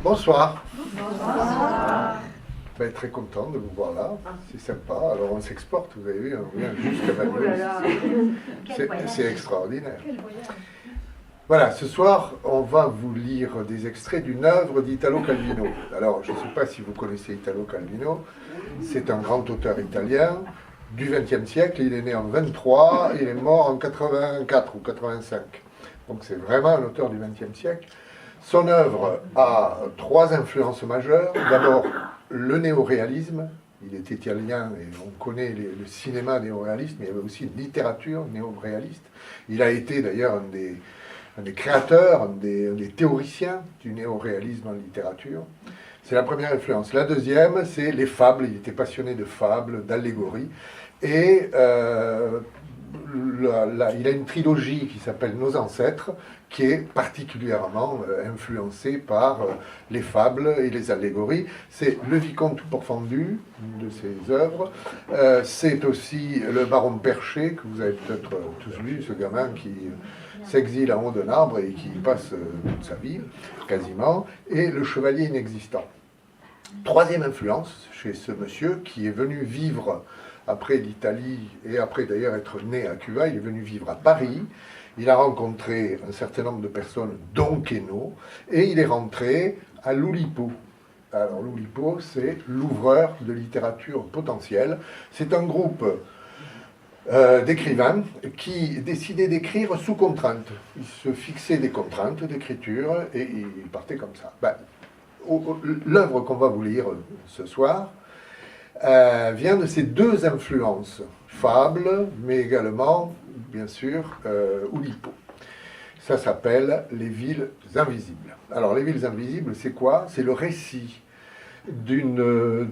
Bonsoir. Bonsoir. Ben, très content de vous voir là, c'est sympa. Alors on s'exporte, vous avez vu, on vient jusqu'à Manille. C'est extraordinaire. Voilà, ce soir, on va vous lire des extraits d'une œuvre d'Italo Calvino. Alors, je ne sais pas si vous connaissez Italo Calvino, c'est un grand auteur italien du XXe siècle. Il est né en 23, il est mort en 84 ou 85. Donc c'est vraiment un auteur du XXe siècle. Son œuvre a trois influences majeures. D'abord, le néoréalisme. Il est italien et on connaît le cinéma néoréaliste, mais il y avait aussi une littérature néoréaliste. Il a été d'ailleurs un des créateurs, un des théoriciens du néoréalisme en littérature. C'est la première influence. La deuxième, c'est les fables. Il était passionné de fables, d'allégories. Et il a une trilogie qui s'appelle Nos ancêtres, qui est particulièrement influencée par les fables et les allégories. C'est Le Vicomte Pourfendu, une de ses œuvres. C'est aussi Le Baron Perché, que vous avez peut-être tous lu, ce gamin qui s'exile en haut d'un arbre et qui passe toute sa vie, quasiment, et Le Chevalier inexistant. Troisième influence chez ce monsieur qui est venu vivre après l'Italie et après d'ailleurs être né à Cuba, il est venu vivre à Paris. Il a rencontré un certain nombre de personnes, dont Queneau, et il est rentré à l'Oulipo. Alors l'Oulipo, c'est l'ouvreur de littérature potentielle. C'est un groupe d'écrivains qui décidaient d'écrire sous contrainte. Ils se fixaient des contraintes d'écriture et ils partaient comme ça. L'œuvre qu'on va vous lire ce soir vient de ces deux influences, fables, mais également, bien sûr, Oulipo. Ça s'appelle Les villes invisibles. Alors, les villes invisibles, c'est quoi? C'est le récit d'un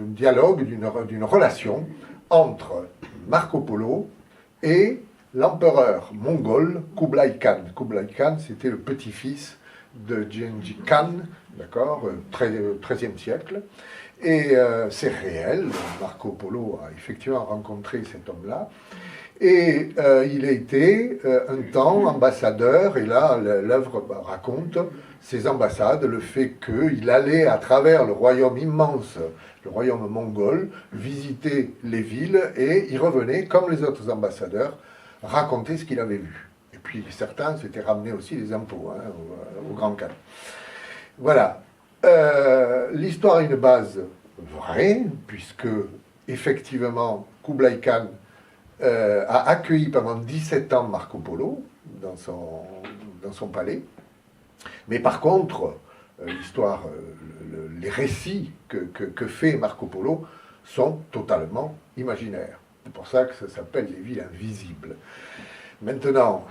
dialogue, d'une relation entre Marco Polo et l'empereur mongol Kublai Khan. Kublai Khan, c'était le petit-fils de Gengis Khan, d'accord, 13e siècle. Et c'est réel, Marco Polo a effectivement rencontré cet homme-là. Et il a été un temps ambassadeur, et là l'œuvre raconte ses ambassades, le fait qu'il allait à travers le royaume immense, le royaume mongol, visiter les villes, et il revenait, comme les autres ambassadeurs, raconter ce qu'il avait vu. Et puis certains s'étaient ramenés aussi les impôts au Grand Khan. Voilà. L'histoire a une base vraie, puisque effectivement Kublai Khan a accueilli pendant 17 ans Marco Polo dans son palais. Mais par contre, l'histoire, les récits que fait Marco Polo sont totalement imaginaires. C'est pour ça que ça s'appelle les villes invisibles. Maintenant,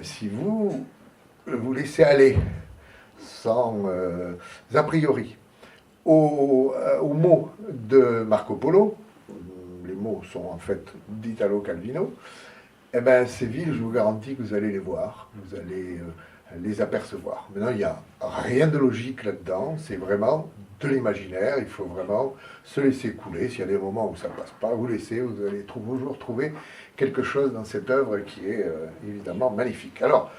si vous vous laissez aller sans a priori aux mots de Marco Polo, les mots sont en fait d'Italo Calvino, eh bien ces villes, je vous garantis que vous allez les voir, vous allez les apercevoir. Maintenant, il n'y a rien de logique là-dedans, c'est vraiment de l'imaginaire, il faut vraiment se laisser couler. S'il y a des moments où ça ne passe pas, vous laissez, vous allez toujours trouver quelque chose dans cette œuvre qui est évidemment magnifique. Alors,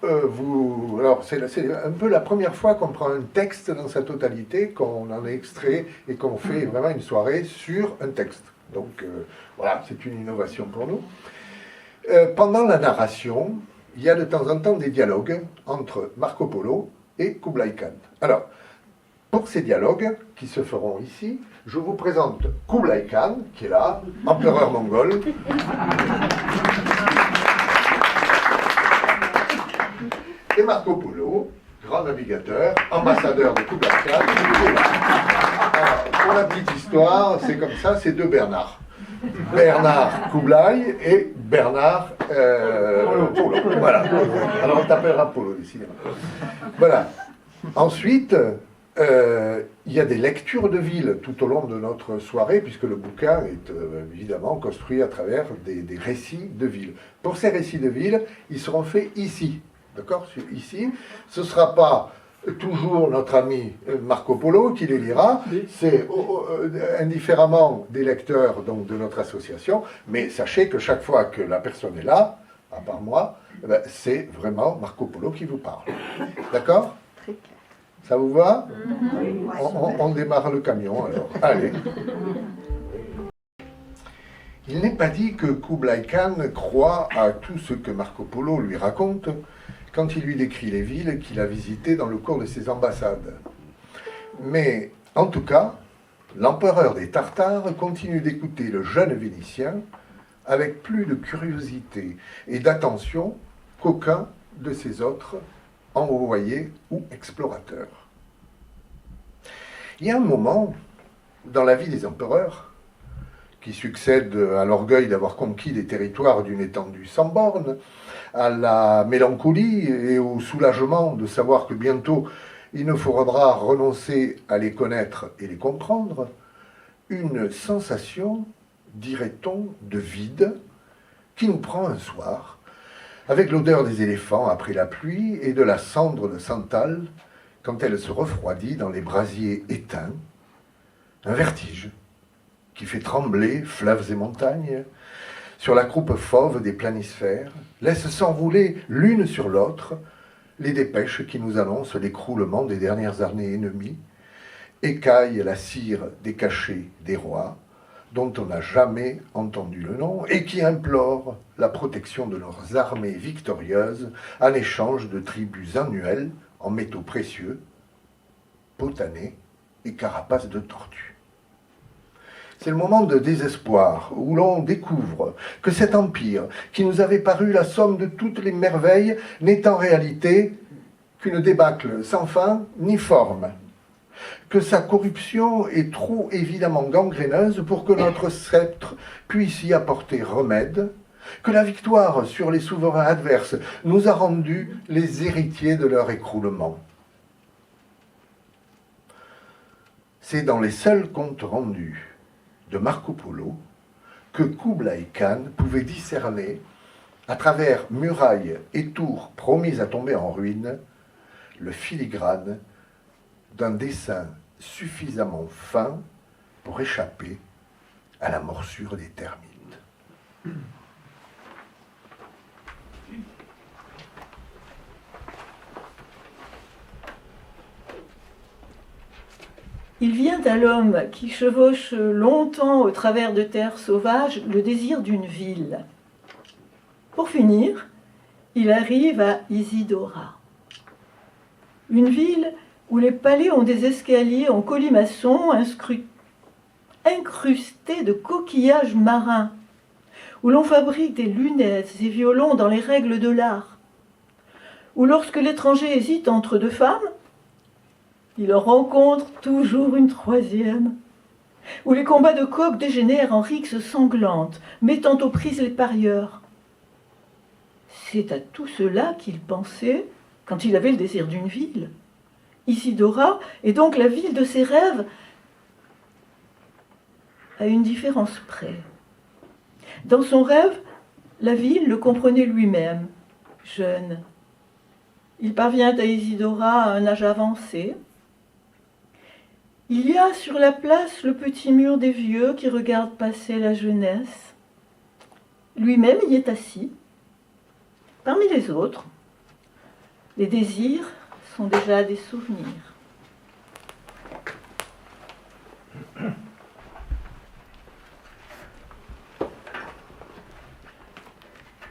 alors c'est un peu la première fois qu'on prend un texte dans sa totalité, qu'on en extrait et qu'on fait vraiment une soirée sur un texte. Donc voilà, c'est une innovation pour nous. Pendant la narration, il y a de temps en temps des dialogues entre Marco Polo et Kublai Khan. Alors, pour ces dialogues qui se feront ici, je vous présente Kublai Khan, qui est là, empereur mongol. Et Marco Polo, grand navigateur, ambassadeur de Kublai Khan. Alors, pour la petite histoire, c'est comme ça, c'est deux Bernard. Bernard Kublai et Bernard Polo. Voilà. Alors on t'appellera Polo, décidément. Voilà. Ensuite, il y a des lectures de villes tout au long de notre soirée, puisque le bouquin est évidemment construit à travers des récits de villes. Pour ces récits de villes, ils seront faits ici. D'accord? Ici, ce ne sera pas toujours notre ami Marco Polo qui les lira, c'est indifféremment des lecteurs donc, de notre association, mais sachez que chaque fois que la personne est là, à part moi, c'est vraiment Marco Polo qui vous parle. D'accord? Très clair. Ça vous va? Oui. On démarre le camion alors. Allez. Il n'est pas dit que Kublai Khan croit à tout ce que Marco Polo lui raconte quand il lui décrit les villes qu'il a visitées dans le cours de ses ambassades. Mais en tout cas, l'empereur des Tartares continue d'écouter le jeune Vénitien avec plus de curiosité et d'attention qu'aucun de ses autres envoyés ou explorateurs. Il y a un moment dans la vie des empereurs qui succède à l'orgueil d'avoir conquis des territoires d'une étendue sans borne, à la mélancolie et au soulagement de savoir que bientôt il ne faudra renoncer à les connaître et les comprendre, une sensation, dirait-on, de vide qui nous prend un soir, avec l'odeur des éléphants après la pluie et de la cendre de santal quand elle se refroidit dans les brasiers éteints, un vertige qui fait trembler fleuves et montagnes, sur la croupe fauve des planisphères, laisse s'enrouler l'une sur l'autre les dépêches qui nous annoncent l'écroulement des dernières années ennemies, écaillent la cire des cachets des rois, dont on n'a jamais entendu le nom, et qui implorent la protection de leurs armées victorieuses en échange de tributs annuels en métaux précieux, potanés et carapaces de tortue. C'est le moment de désespoir où l'on découvre que cet empire, qui nous avait paru la somme de toutes les merveilles, n'est en réalité qu'une débâcle sans fin ni forme, que sa corruption est trop évidemment gangréneuse pour que notre sceptre puisse y apporter remède, que la victoire sur les souverains adverses nous a rendus les héritiers de leur écroulement. C'est dans les seuls comptes rendus de Marco Polo que Kublai Khan pouvait discerner, à travers murailles et tours promises à tomber en ruine, le filigrane d'un dessin suffisamment fin pour échapper à la morsure des termites. Il vient à l'homme qui chevauche longtemps au travers de terres sauvages le désir d'une ville. Pour finir, il arrive à Isidora, une ville où les palais ont des escaliers en colimaçon incrustés de coquillages marins, où l'on fabrique des lunettes et violons dans les règles de l'art, où lorsque l'étranger hésite entre deux femmes, il en rencontre toujours une troisième, où les combats de coqs dégénèrent en rixes sanglantes, mettant aux prises les parieurs. C'est à tout cela qu'il pensait quand il avait le désir d'une ville. Isidora est donc la ville de ses rêves, à une différence près. Dans son rêve, la ville le comprenait lui-même, jeune. Il parvient à Isidora à un âge avancé. Il y a sur la place le petit mur des vieux qui regardent passer la jeunesse. Lui-même y est assis. Parmi les autres, les désirs sont déjà des souvenirs.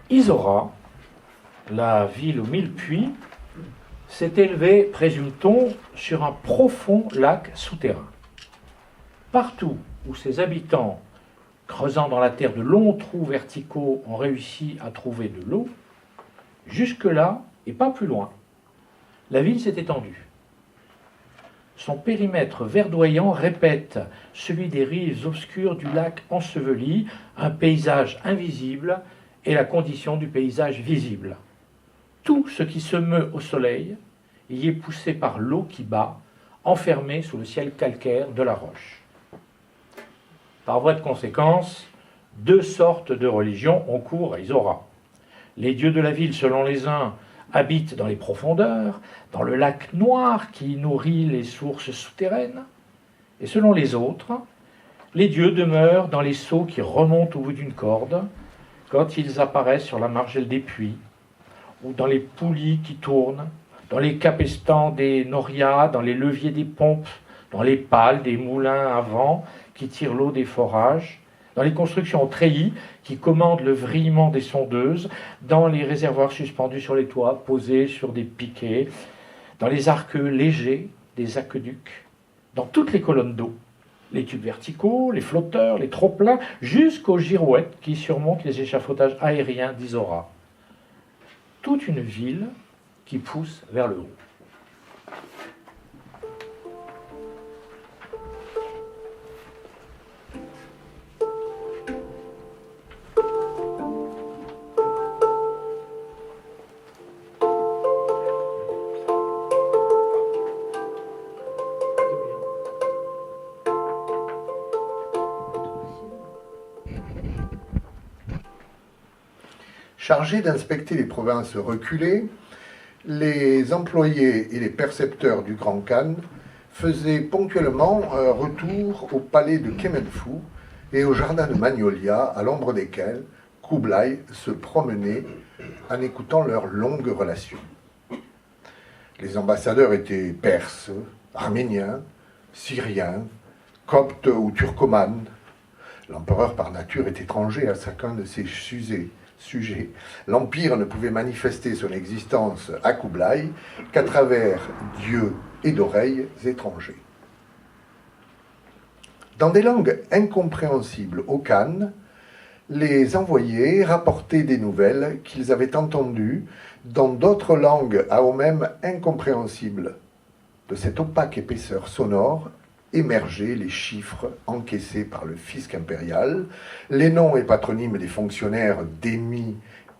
Isora, la ville aux mille puits, s'est élevée, présume-t-on, sur un profond lac souterrain. Partout où ses habitants, creusant dans la terre de longs trous verticaux, ont réussi à trouver de l'eau, jusque-là et pas plus loin, la ville s'est étendue. Son périmètre verdoyant répète celui des rives obscures du lac enseveli, un paysage invisible et la condition du paysage visible. Tout ce qui se meut au soleil y est poussé par l'eau qui bat, enfermée sous le ciel calcaire de la roche. Par voie de conséquence, deux sortes de religions ont cours à Isora. Les dieux de la ville, selon les uns, habitent dans les profondeurs, dans le lac noir qui nourrit les sources souterraines, et selon les autres, les dieux demeurent dans les seaux qui remontent au bout d'une corde, quand ils apparaissent sur la margelle des puits, ou dans les poulies qui tournent, dans les capestans des norias, dans les leviers des pompes, dans les pales des moulins à vent qui tirent l'eau des forages, dans les constructions en treillis qui commandent le vrillement des sondeuses, dans les réservoirs suspendus sur les toits, posés sur des piquets, dans les arcs légers des aqueducs, dans toutes les colonnes d'eau, les tubes verticaux, les flotteurs, les trop-pleins, jusqu'aux girouettes qui surmontent les échafaudages aériens d'Isora. Toute une ville qui pousse vers le haut. Chargés d'inspecter les provinces reculées, les employés et les percepteurs du Grand Khan faisaient ponctuellement un retour au palais de Kemenfu et au jardin de Magnolia, à l'ombre desquels Kublai se promenait en écoutant leurs longues relations. Les ambassadeurs étaient perses, arméniens, syriens, coptes ou turcomanes. L'empereur par nature est étranger à chacun de ces sujets. L'Empire ne pouvait manifester son existence à Kublai qu'à travers d'yeux et d'oreilles étrangers. Dans des langues incompréhensibles au Khan, les envoyés rapportaient des nouvelles qu'ils avaient entendues dans d'autres langues à eux-mêmes incompréhensibles. De cette opaque épaisseur sonore émergeaient les chiffres encaissés par le fisc impérial, les noms et patronymes des fonctionnaires démis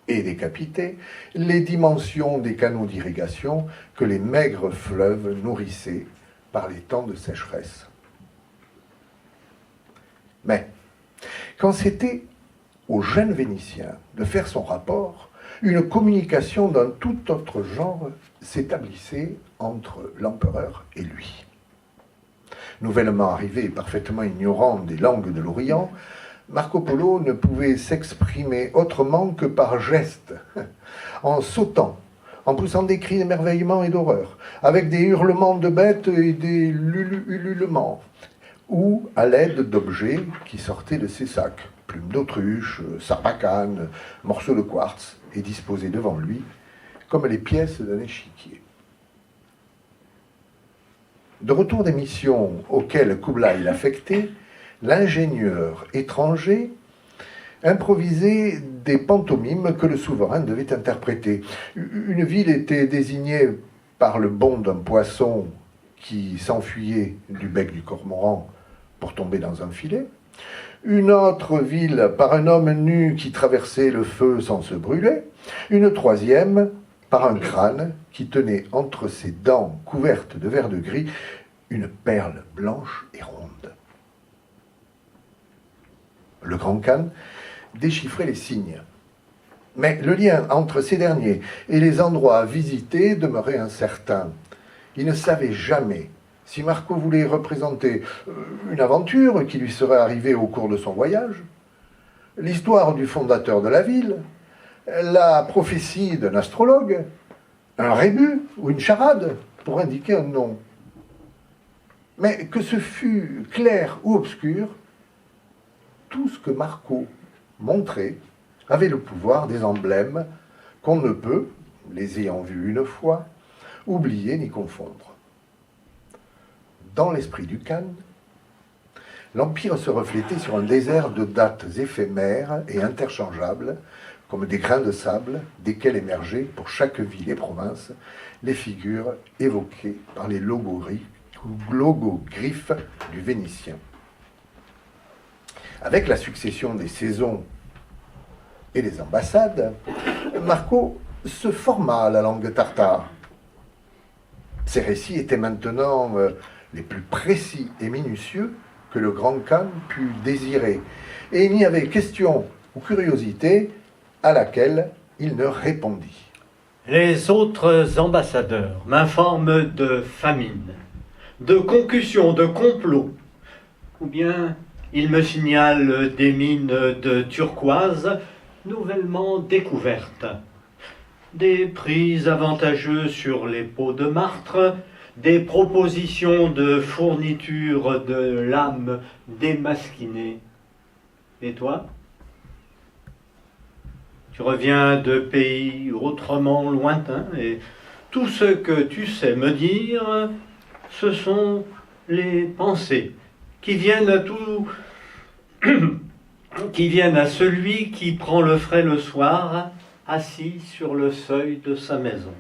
et décapités, les dimensions des canaux d'irrigation que les maigres fleuves nourrissaient par les temps de sécheresse. Mais, quand c'était au jeune Vénitien de faire son rapport, une communication d'un tout autre genre s'établissait entre l'empereur et lui. Nouvellement arrivé et parfaitement ignorant des langues de l'Orient, Marco Polo ne pouvait s'exprimer autrement que par gestes, en sautant, en poussant des cris d'émerveillement et d'horreur, avec des hurlements de bêtes et des ululements, ou à l'aide d'objets qui sortaient de ses sacs, plumes d'autruche, sarbacanes, morceaux de quartz, et disposés devant lui comme les pièces d'un échiquier. De retour des missions auxquelles Kublai l'affectait, l'ingénieur étranger improvisait des pantomimes que le souverain devait interpréter. Une ville était désignée par le bond d'un poisson qui s'enfuyait du bec du cormoran pour tomber dans un filet. Une autre ville par un homme nu qui traversait le feu sans se brûler. Une troisième par un crâne qui tenait entre ses dents couvertes de verre de gris une perle blanche et ronde. Le Grand Khan déchiffrait les signes. Mais le lien entre ces derniers et les endroits à visiter demeurait incertain. Il ne savait jamais si Marco voulait représenter une aventure qui lui serait arrivée au cours de son voyage, l'histoire du fondateur de la ville, la prophétie d'un astrologue, un rébus ou une charade pour indiquer un nom. Mais que ce fût clair ou obscur, tout ce que Marco montrait avait le pouvoir des emblèmes qu'on ne peut, les ayant vus une fois, oublier ni confondre. Dans l'esprit du Khan, l'Empire se reflétait sur un désert de dates éphémères et interchangeables, comme des grains de sable, desquels émergeaient, pour chaque ville et province, les figures évoquées par les logogriffes du Vénitien. Avec la succession des saisons et des ambassades, Marco se forma à la langue tartare. Ses récits étaient maintenant les plus précis et minutieux que le Grand Khan pût désirer, et il n'y avait question ou curiosité à laquelle il ne répondit. Les autres ambassadeurs m'informent de famine, de concussion, de complot, ou bien ils me signalent des mines de turquoise nouvellement découvertes. des prix avantageux sur les pots de martre, des propositions de fourniture de lames démasquinées. Et toi? Tu reviens de pays autrement lointains et tout ce que tu sais me dire, ce sont les pensées qui viennent à tout, qui viennent à celui qui prend le frais le soir, assis sur le seuil de sa maison.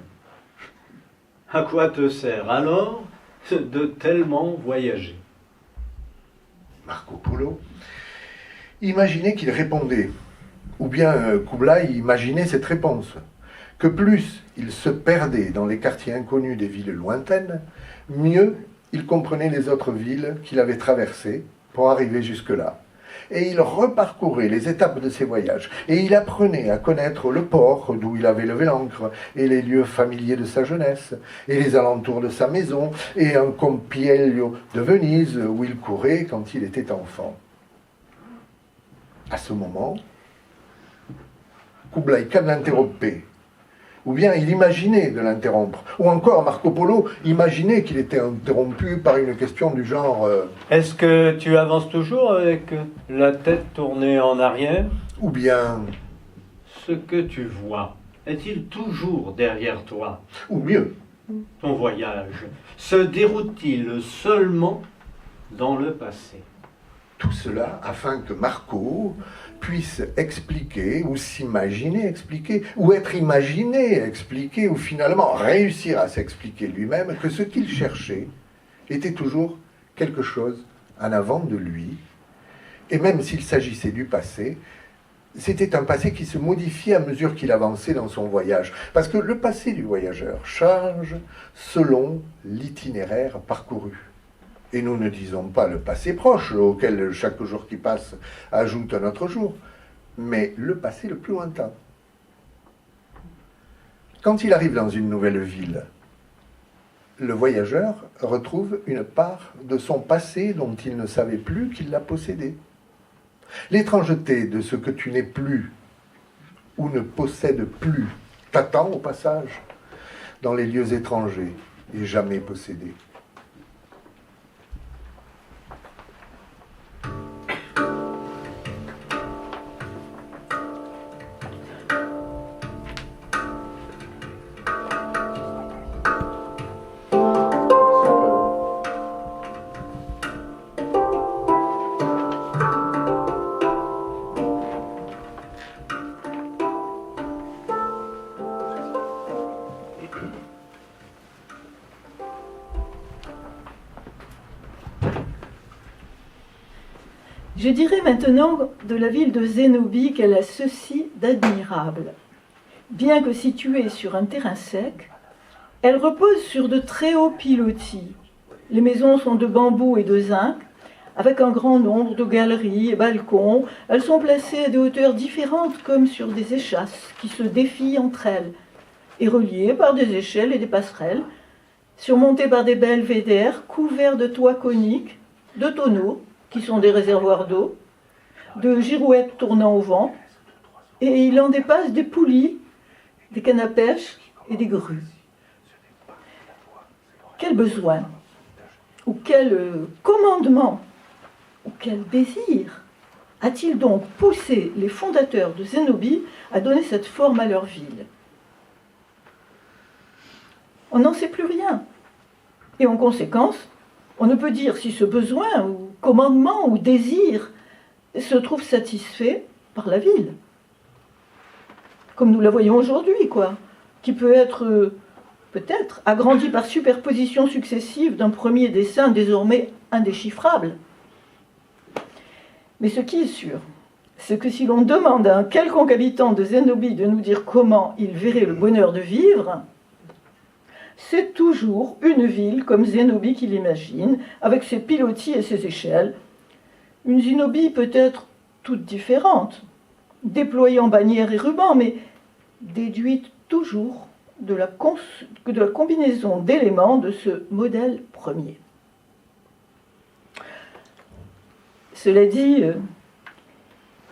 À quoi te sert alors de tellement voyager? Marco Polo imaginait qu'il répondait, ou bien Kublai imaginait cette réponse, que plus il se perdait dans les quartiers inconnus des villes lointaines, mieux il comprenait les autres villes qu'il avait traversées pour arriver jusque-là. Et il reparcourait les étapes de ses voyages, et il apprenait à connaître le port d'où il avait levé l'ancre, et les lieux familiers de sa jeunesse, et les alentours de sa maison, et un compièglio de Venise où il courait quand il était enfant. À ce moment, Kublai Khan l'interrompait, ou bien il imaginait de l'interrompre, ou encore Marco Polo imaginait qu'il était interrompu par une question du genre Est-ce que tu avances toujours avec la tête tournée en arrière? ou bien, Ce que tu vois, est-il toujours derrière toi? ou mieux. Ton voyage se déroule-t-il seulement dans le passé? Tout cela afin que Marco puisse expliquer, ou s'imaginer expliquer, ou être imaginé expliquer, ou finalement réussir à s'expliquer lui-même que ce qu'il cherchait était toujours quelque chose en avant de lui. Et même s'il s'agissait du passé, c'était un passé qui se modifiait à mesure qu'il avançait dans son voyage. Parce que le passé du voyageur change selon l'itinéraire parcouru. Et nous ne disons pas le passé proche, auquel chaque jour qui passe ajoute un autre jour, mais le passé le plus lointain. Quand il arrive dans une nouvelle ville, le voyageur retrouve une part de son passé dont il ne savait plus qu'il la possédait. L'étrangeté de ce que tu n'es plus ou ne possèdes plus t'attend au passage dans les lieux étrangers et jamais possédés. Je dirais maintenant de la ville de Zénobie qu'elle a ceci d'admirable. Bien que située sur un terrain sec, elle repose sur de très hauts pilotis. Les maisons sont de bambou et de zinc, avec un grand nombre de galeries et balcons. Elles sont placées à des hauteurs différentes comme sur des échasses qui se défient entre elles et reliées par des échelles et des passerelles, surmontées par des belvédères couverts de toits coniques, de tonneaux, qui sont des réservoirs d'eau, de girouettes tournant au vent, et il en dépasse des poulies, des cannes à pêche et des grues. Quel besoin, ou quel commandement, ou quel désir a-t-il donc poussé les fondateurs de Zénobie à donner cette forme à leur ville? On n'en sait plus rien. Et en conséquence, on ne peut dire si ce besoin, ou commandement, ou désir se trouve satisfait par la ville. Comme nous la voyons aujourd'hui, quoi. Qui peut être, peut-être, agrandi par superposition successive d'un premier dessin désormais indéchiffrable. Mais ce qui est sûr, c'est que si l'on demande à un quelconque habitant de Zénobie de nous dire comment il verrait le bonheur de vivre, c'est toujours une ville comme Zénobie qu'il imagine, avec ses pilotis et ses échelles. Une Zénobie peut-être toute différente, déployant bannières et rubans, mais déduite toujours de la combinaison d'éléments de ce modèle premier. Cela dit,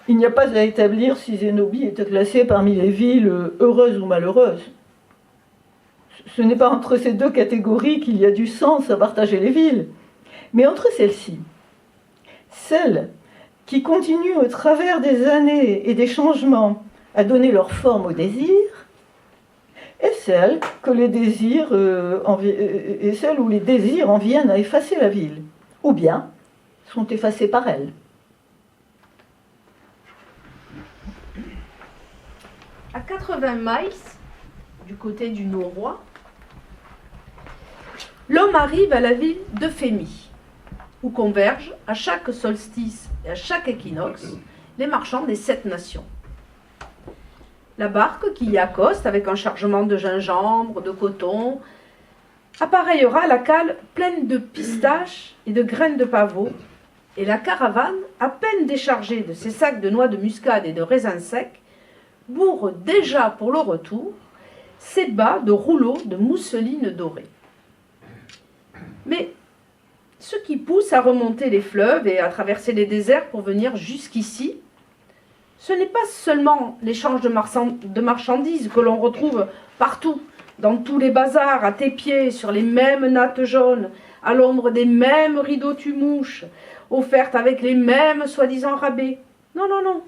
Il n'y a pas à établir si Zénobie était classée parmi les villes heureuses ou malheureuses. Ce n'est pas entre ces deux catégories qu'il y a du sens à partager les villes, mais entre celles-ci. Celles qui continuent au travers des années et des changements à donner leur forme au désir, et celles où les désirs en viennent à effacer la ville, ou bien sont effacés par elle. À 80 miles, du côté du Noroît, l'homme arrive à la ville de Fémy, où convergent à chaque solstice et à chaque équinoxe les marchands des 7 nations. La barque qui y accoste avec un chargement de gingembre, de coton, appareillera à la cale pleine de pistaches et de graines de pavot, et la caravane, à peine déchargée de ses sacs de noix de muscade et de raisins secs, bourre déjà pour le retour ses bas de rouleaux de mousseline dorée. Mais ce qui pousse à remonter les fleuves et à traverser les déserts pour venir jusqu'ici, ce n'est pas seulement l'échange de marchandises que l'on retrouve partout, dans tous les bazars, à tes pieds, sur les mêmes nattes jaunes, à l'ombre des mêmes rideaux tu-mouches, offertes avec les mêmes soi-disant rabais. Non, non, non.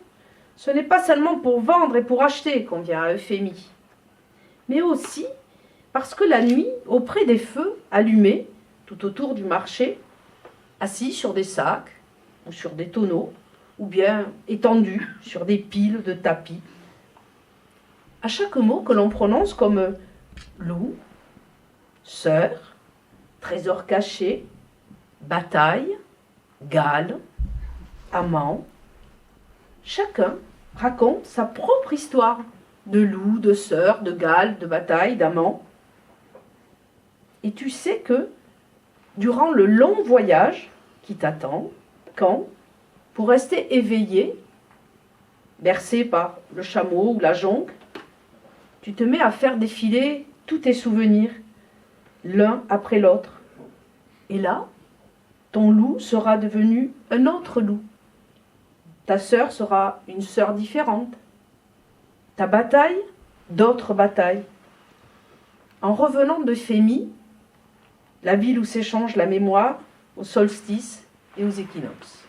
Ce n'est pas seulement pour vendre et pour acheter qu'on vient à Euphémie, mais aussi parce que la nuit, auprès des feux allumés tout autour du marché, assis sur des sacs ou sur des tonneaux, ou bien étendus sur des piles de tapis, à chaque mot que l'on prononce comme loup, sœur, trésor caché, bataille, Galles, amants, chacun raconte sa propre histoire de loup, de sœur, de Galles, de bataille, d'amants. Et tu sais que, durant le long voyage qui t'attend, quand, pour rester éveillé, bercé par le chameau ou la jonque, tu te mets à faire défiler tous tes souvenirs, l'un après l'autre. Et là, ton loup sera devenu un autre loup. Ta sœur sera une sœur différente. Ta bataille, d'autres batailles. En revenant de Fémy, la ville où s'échange la mémoire aux solstices et aux équinoxes.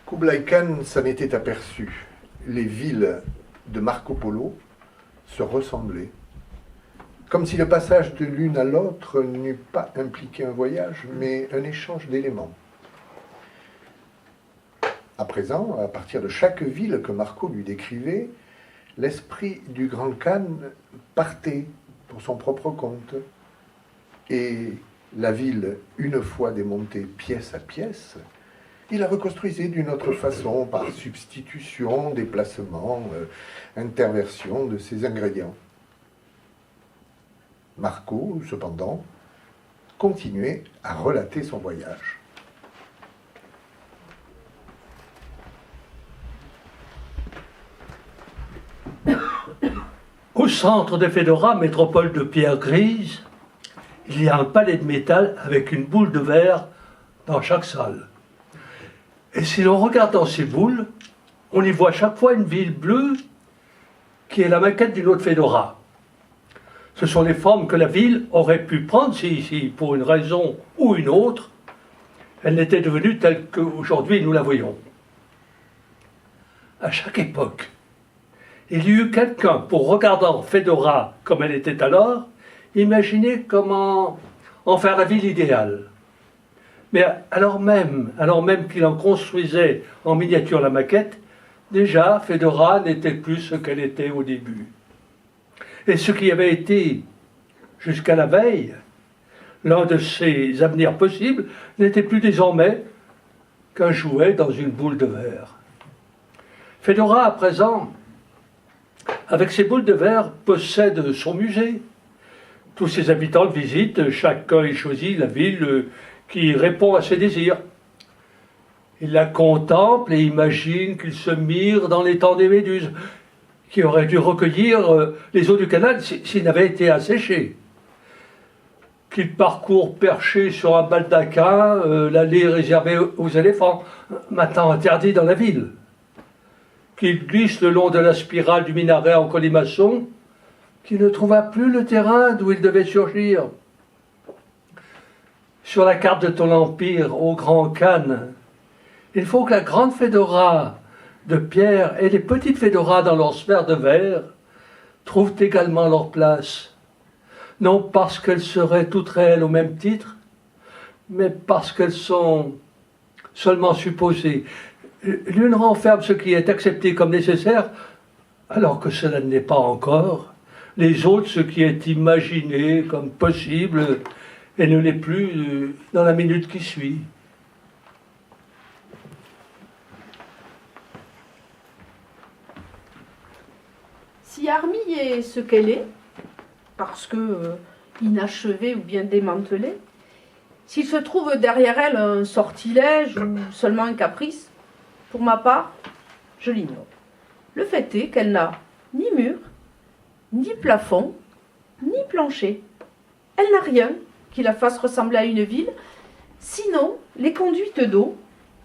Kublai Khan s'en était aperçu. Les villes de Marco Polo se ressemblaient. Comme si le passage de l'une à l'autre n'eût pas impliqué un voyage, mais un échange d'éléments. À présent, à partir de chaque ville que Marco lui décrivait, l'esprit du grand Khan partait pour son propre compte. Et la ville, une fois démontée pièce à pièce, il la reconstruisait d'une autre façon, par substitution, déplacement, interversion de ses ingrédients. Marco, cependant, continuait à relater son voyage. Au centre de Fedora, métropole de pierre grise, il y a un palais de métal avec une boule de verre dans chaque salle. Et si l'on regarde dans ces boules, on y voit chaque fois une ville bleue qui est la maquette d'une autre Fedora. Ce sont les formes que la ville aurait pu prendre si, pour une raison ou une autre, elle n'était devenue telle qu'aujourd'hui nous la voyons. À chaque époque, il y eut quelqu'un, pour regardant Fedora comme elle était alors, imaginer comment en faire la ville idéale. Mais alors même qu'il en construisait en miniature la maquette, déjà Fedora n'était plus ce qu'elle était au début. Et ce qui avait été, jusqu'à la veille, l'un de ses avenirs possibles, n'était plus désormais qu'un jouet dans une boule de verre. Fedora, à présent, avec ses boules de verre, possède son musée. Tous ses habitants le visitent, chacun y choisit la ville qui répond à ses désirs. Il la contemple et imagine qu'il se mire dans l'étang des Méduses, qui aurait dû recueillir les eaux du canal s'il n'avait été asséché. qu'il parcourt perché sur un baldaquin l'allée réservée aux éléphants, maintenant interdit dans la ville, qu'il glisse le long de la spirale du minaret en colimaçon, qu'il ne trouva plus le terrain d'où il devait surgir. Sur la carte de ton empire, au Grand Khan, il faut que la grande Fédora de pierre et les petites Fédoras dans leur sphère de verre trouvent également leur place. Non parce qu'elles seraient toutes réelles au même titre, mais parce qu'elles sont seulement supposées. L'une renferme ce qui est accepté comme nécessaire, alors que cela ne l'est pas encore. Les autres, ce qui est imaginé comme possible et ne l'est plus dans la minute qui suit. Si Armille est ce qu'elle est, parce que inachevée ou bien démantelée, s'il se trouve derrière elle un sortilège ou seulement un caprice, pour ma part, je l'ignore. Le fait est qu'elle n'a ni mur, ni plafond, ni plancher. Elle n'a rien qui la fasse ressembler à une ville, sinon les conduites d'eau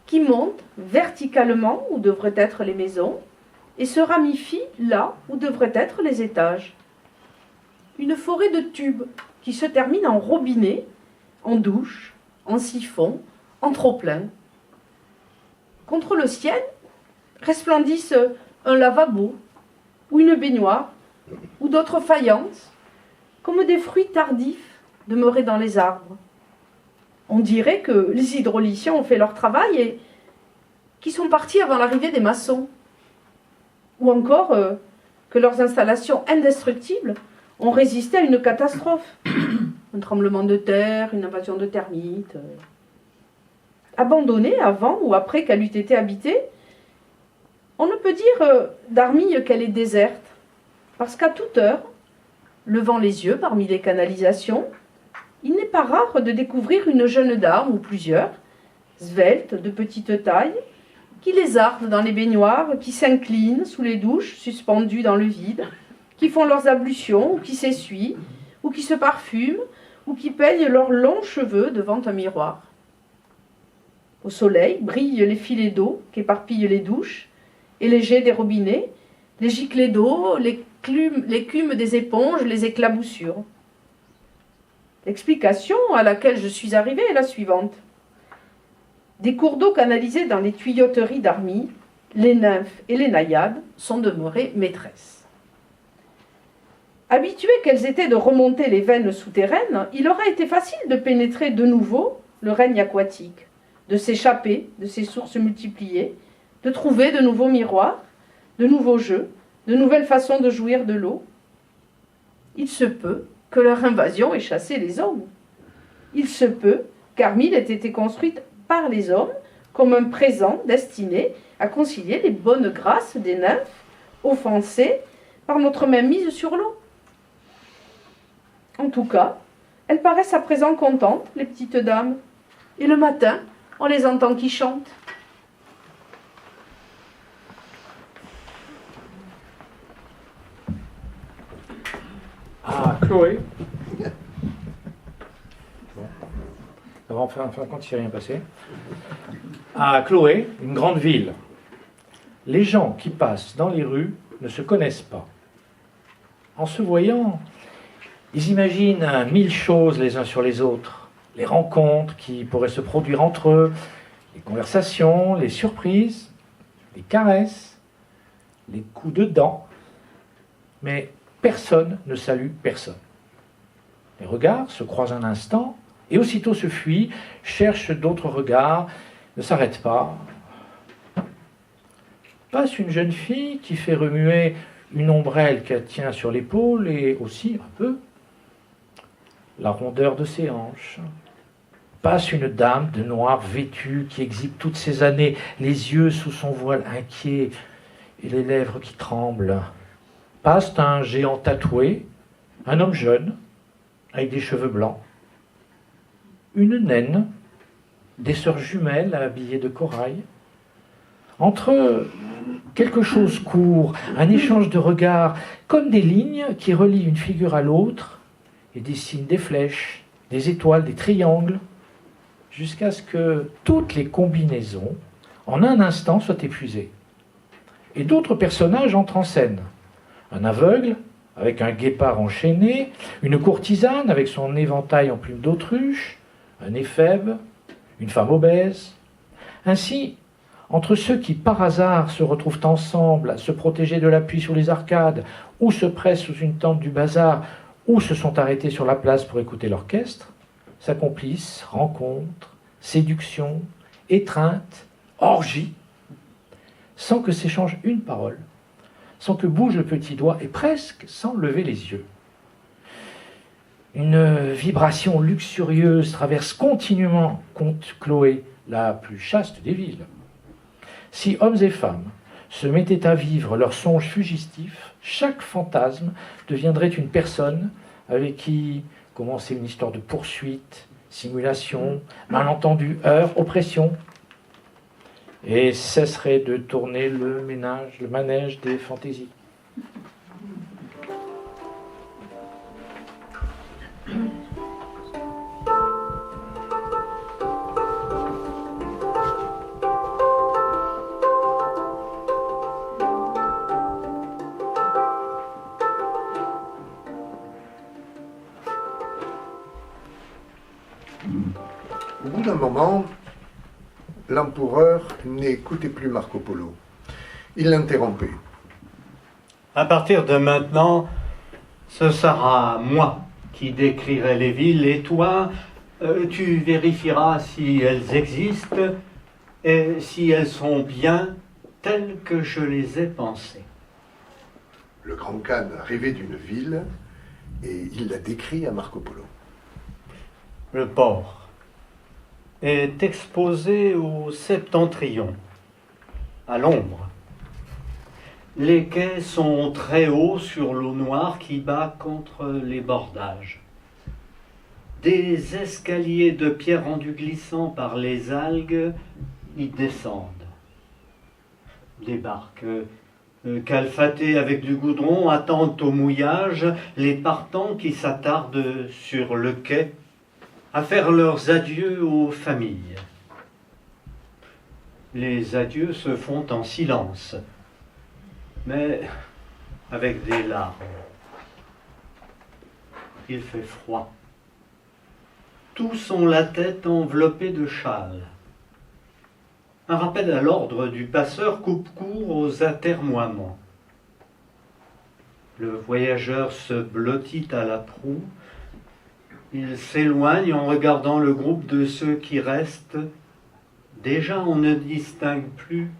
qui montent verticalement où devraient être les maisons et se ramifient là où devraient être les étages. Une forêt de tubes qui se termine en robinet, en douche, en siphon, en trop-plein. Contre le ciel resplendissent un lavabo ou une baignoire ou d'autres faïences, comme des fruits tardifs demeurés dans les arbres. On dirait que les hydrauliciens ont fait leur travail et qu'ils sont partis avant l'arrivée des maçons. Ou encore que leurs installations indestructibles ont résisté à une catastrophe. Un tremblement de terre, une invasion de termites. Abandonnées avant ou après qu'elle eût été habitée, on ne peut dire d'Armille qu'elle est déserte, parce qu'à toute heure, levant les yeux parmi les canalisations, il n'est pas rare de découvrir une jeune dame ou plusieurs, svelte, de petite taille, qui lézardent dans les baignoires, qui s'inclinent sous les douches suspendues dans le vide, qui font leurs ablutions, ou qui s'essuient, ou qui se parfument, ou qui peignent leurs longs cheveux devant un miroir. Au soleil brillent les filets d'eau qu'éparpillent les douches, et les jets des robinets, les giclées d'eau, l'écume des éponges, les éclaboussures. L'explication à laquelle je suis arrivée est la suivante. Des cours d'eau canalisés dans les tuyauteries d'Armille, les nymphes et les naïades sont demeurées maîtresses. Habituées qu'elles étaient de remonter les veines souterraines, il aurait été facile de pénétrer de nouveau le règne aquatique, de s'échapper de ces sources multipliées, de trouver de nouveaux miroirs, de nouveaux jeux, de nouvelles façons de jouir de l'eau. Il se peut que leur invasion ait chassé les hommes. Il se peut qu'Armille ait été construite par les hommes comme un présent destiné à concilier les bonnes grâces des nymphes offensées par notre mainmise sur l'eau. En tout cas, elles paraissent à présent contentes, les petites dames, et le matin, on les entend qui chantent. Ah, Chloé. Bon. Enfin, quand il s'est rien passé. À Chloé, une grande ville. Les gens qui passent dans les rues ne se connaissent pas. En se voyant, ils imaginent 1000 choses les uns sur les autres. Les rencontres qui pourraient se produire entre eux, les conversations, les surprises, les caresses, les coups de dents. Mais personne ne salue personne. Les regards se croisent un instant et aussitôt se fuient, cherchent d'autres regards, ne s'arrêtent pas. Passe une jeune fille qui fait remuer une ombrelle qu'elle tient sur l'épaule et aussi un peu la rondeur de ses hanches. Passe une dame de noir vêtue qui exhibe toutes ses années, les yeux sous son voile inquiet et les lèvres qui tremblent. Passe un géant tatoué, un homme jeune, avec des cheveux blancs. Une naine, des sœurs jumelles habillées de corail. Entre eux, quelque chose court, un échange de regards, comme des lignes qui relient une figure à l'autre et dessinent des flèches, des étoiles, des triangles, jusqu'à ce que toutes les combinaisons, en un instant, soient épuisées. Et d'autres personnages entrent en scène. Un aveugle, avec un guépard enchaîné, une courtisane avec son éventail en plumes d'autruche, un éphèbe, une femme obèse. Ainsi, entre ceux qui par hasard se retrouvent ensemble à se protéger de la pluie sur les arcades, ou se pressent sous une tente du bazar, ou se sont arrêtés sur la place pour écouter l'orchestre, s'accomplissent rencontres, séductions, étreintes, orgies, sans que s'échange une parole, sans que bouge le petit doigt, et presque sans lever les yeux. Une vibration luxurieuse traverse continuellement, conte Chloé, la plus chaste des villes. Si hommes et femmes se mettaient à vivre leurs songes fugitifs, chaque fantasme deviendrait une personne avec qui commençait une histoire de poursuite, simulation, malentendu, heurts, oppression, et cesserait de tourner le manège des fantaisies. Au bout d'un moment, l'empereur n'écoutait plus Marco Polo. Il l'interrompait. À partir de maintenant, ce sera moi qui décrirai les villes et toi, tu vérifieras si elles existent et si elles sont bien telles que je les ai pensées. Le grand Khan rêvait d'une ville et il l'a décrit à Marco Polo. Le port est exposé au septentrion, à l'ombre. Les quais sont très hauts sur l'eau noire qui bat contre les bordages. Des escaliers de pierre rendus glissants par les algues y descendent. Des barques calfatées avec du goudron attendent au mouillage les partants qui s'attardent sur le quai à faire leurs adieux aux familles. Les adieux se font en silence, mais avec des larmes. Il fait froid. Tous ont la tête enveloppée de châles. Un rappel à l'ordre du passeur coupe court aux atermoiements. Le voyageur se blottit à la proue. Il s'éloigne en regardant le groupe de ceux qui restent. Déjà, on ne distingue plus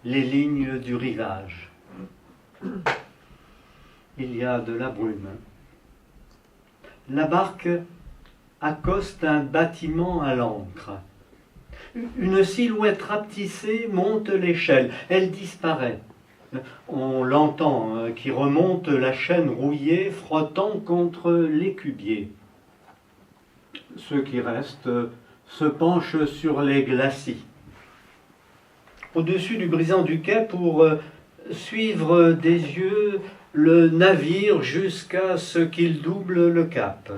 les lignes du rivage. Il y a de la brume. La barque accoste un bâtiment à l'ancre. Une silhouette rapetissée monte l'échelle. Elle disparaît. On l'entend qui remonte la chaîne rouillée frottant contre l'écubier. Ceux qui restent se penchent sur les glacis. Au-dessus du brisant du quai pour suivre des yeux le navire jusqu'à ce qu'il double le cap.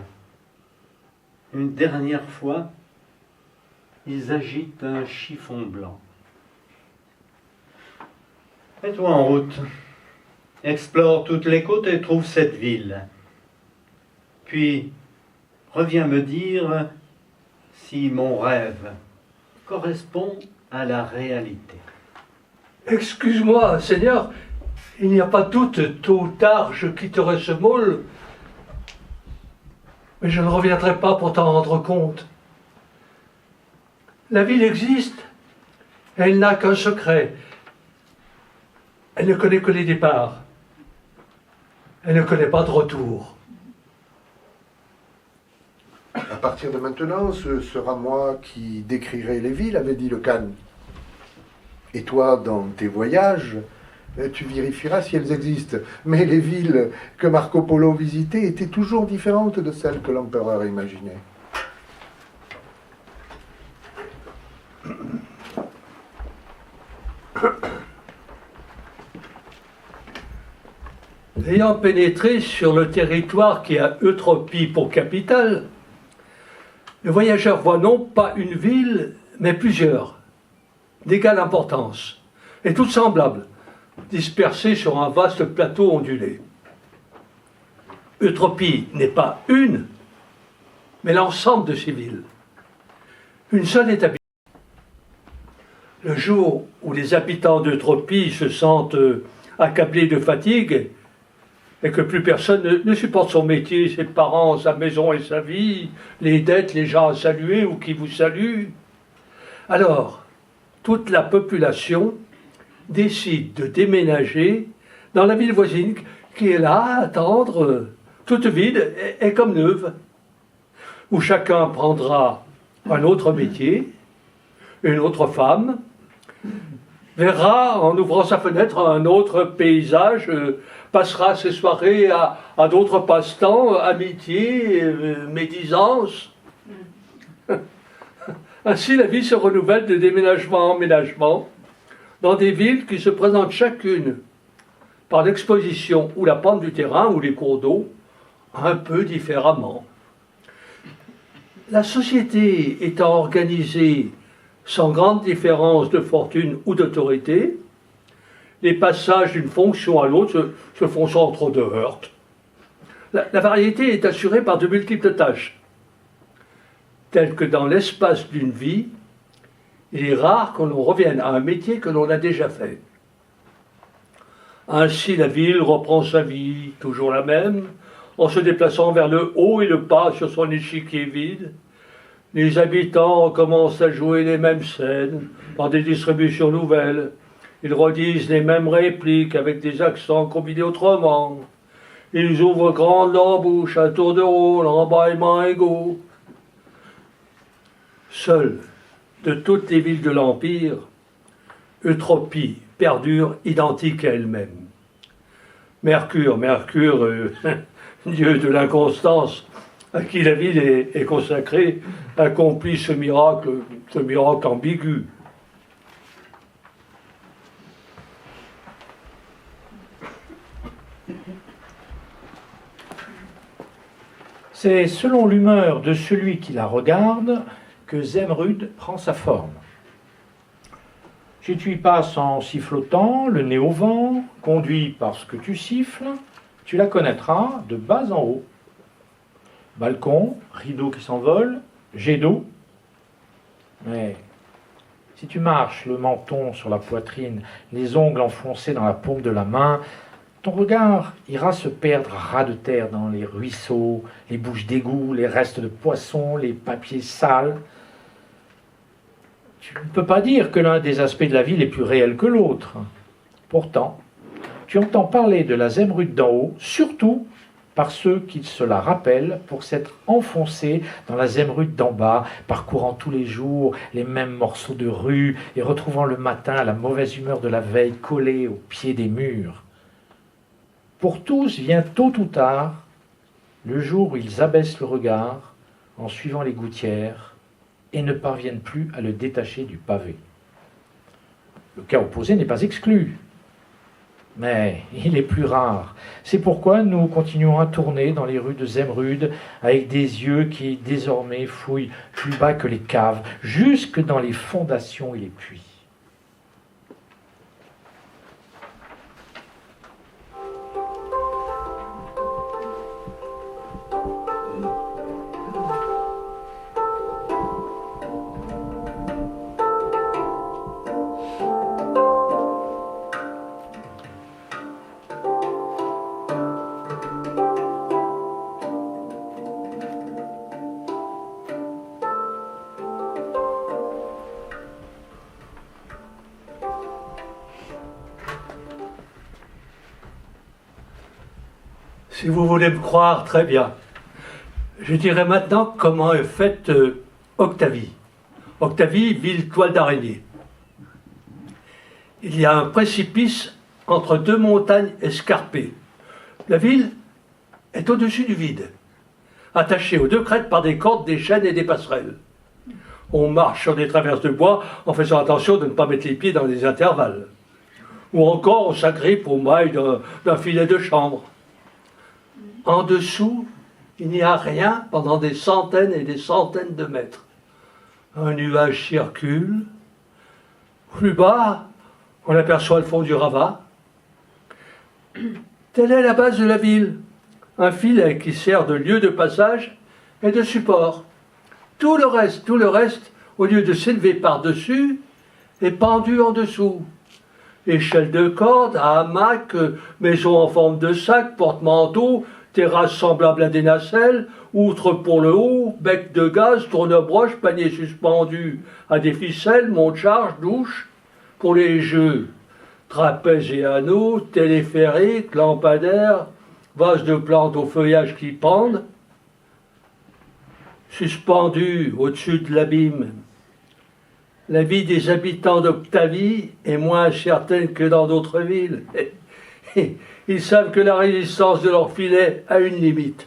Une dernière fois, ils agitent un chiffon blanc. Mets-toi en route, explore toutes les côtes et trouve cette ville. Puis, reviens me dire si mon rêve correspond à la réalité. Excuse-moi, Seigneur, il n'y a pas de doute, tôt ou tard, je quitterai ce môle, mais je ne reviendrai pas pour t'en rendre compte. La ville existe, et elle n'a qu'un secret. Elle ne connaît que les départs. Elle ne connaît pas de retour. À partir de maintenant, ce sera moi qui décrirai les villes, avait dit le Khan. Et toi, dans tes voyages, tu vérifieras si elles existent. Mais les villes que Marco Polo visitait étaient toujours différentes de celles que l'empereur imaginait. Ayant pénétré sur le territoire qui a Eutropie pour capitale, Le voyageur voit non pas une ville, mais plusieurs, d'égale importance, et toutes semblables, dispersées sur un vaste plateau ondulé. Eutropie n'est pas une, mais l'ensemble de ces villes. Une seule est habitée. Le jour où les habitants d'Eutropie se sentent accablés de fatigue, et que plus personne ne supporte son métier, ses parents, sa maison et sa vie, les dettes, les gens à saluer ou qui vous saluent, alors toute la population décide de déménager dans la ville voisine qui est là à attendre, toute vide et comme neuve, où chacun prendra un autre métier, une autre femme, verra en ouvrant sa fenêtre un autre paysage, passera ses soirées à d'autres passe-temps, amitié, médisance. Ainsi, la vie se renouvelle de déménagement en ménagement dans des villes qui se présentent chacune par l'exposition ou la pente du terrain ou les cours d'eau un peu différemment. La société étant organisée sans grande différence de fortune ou d'autorité, les passages d'une fonction à l'autre se font sans trop de heurts. La variété est assurée par de multiples tâches, telles que dans l'espace d'une vie, il est rare que l'on revienne à un métier que l'on a déjà fait. Ainsi, la ville reprend sa vie, toujours la même, en se déplaçant vers le haut et le bas sur son échiquier vide. Les habitants recommencent à jouer les mêmes scènes, par des distributions nouvelles. Ils redisent les mêmes répliques avec des accents combinés autrement. Ils ouvrent grande leur bouche à tour de rôle, en bâillements égaux. Seule de toutes les villes de l'Empire, Eutropie perdure identique à elle-même. Mercure, dieu de l'inconstance, à qui la ville est consacrée, accomplit ce miracle ambigu. C'est selon l'humeur de celui qui la regarde que Zemrud prend sa forme. Si tu y passes en sifflotant, le nez au vent, conduit par ce que tu siffles, tu la connaîtras de bas en haut. Balcon, rideau qui s'envole, jet d'eau. Mais si tu marches le menton sur la poitrine, les ongles enfoncés dans la paume de la main, ton regard ira se perdre à ras de terre dans les ruisseaux, les bouches d'égout, les restes de poissons, les papiers sales. Tu ne peux pas dire que l'un des aspects de la ville est plus réel que l'autre. Pourtant, tu entends parler de la Zemrud d'en haut, surtout par ceux qui se la rappellent pour s'être enfoncés dans la Zemrud d'en bas, parcourant tous les jours les mêmes morceaux de rue et retrouvant le matin la mauvaise humeur de la veille collée au pied des murs. Pour tous vient tôt ou tard le jour où ils abaissent le regard en suivant les gouttières et ne parviennent plus à le détacher du pavé. Le cas opposé n'est pas exclu, mais il est plus rare. C'est pourquoi nous continuons à tourner dans les rues de Zemrud avec des yeux qui désormais fouillent plus bas que les caves, jusque dans les fondations et les puits. Si vous voulez me croire, très bien. Je dirai maintenant comment est faite Octavie. Octavie, ville toile d'araignée. Il y a un précipice entre deux montagnes escarpées. La ville est au-dessus du vide, attachée aux deux crêtes par des cordes, des chaînes et des passerelles. On marche sur des traverses de bois en faisant attention de ne pas mettre les pieds dans les intervalles. Ou encore on s'agrippe aux mailles d'un filet de chambre. En dessous, il n'y a rien pendant des centaines et des centaines de mètres. Un nuage circule. Plus bas, on aperçoit le fond du Ravat. Telle est la base de la ville. Un filet qui sert de lieu de passage et de support. Tout le reste, au lieu de s'élever par-dessus, est pendu en dessous. Échelle de corde, hamac, maison en forme de sac, porte-manteau, terrasse semblable à des nacelles, outre pour le haut, bec de gaz, tourne-broche, panier suspendu à des ficelles, monte-charge, douche. Pour les jeux, trapèze et anneaux, téléphérique, lampadaire, vase de plantes au feuillage qui pendent. Suspendu au-dessus de l'abîme, la vie des habitants d'Octavie est moins certaine que dans d'autres villes. Ils savent que la résistance de leur filet a une limite.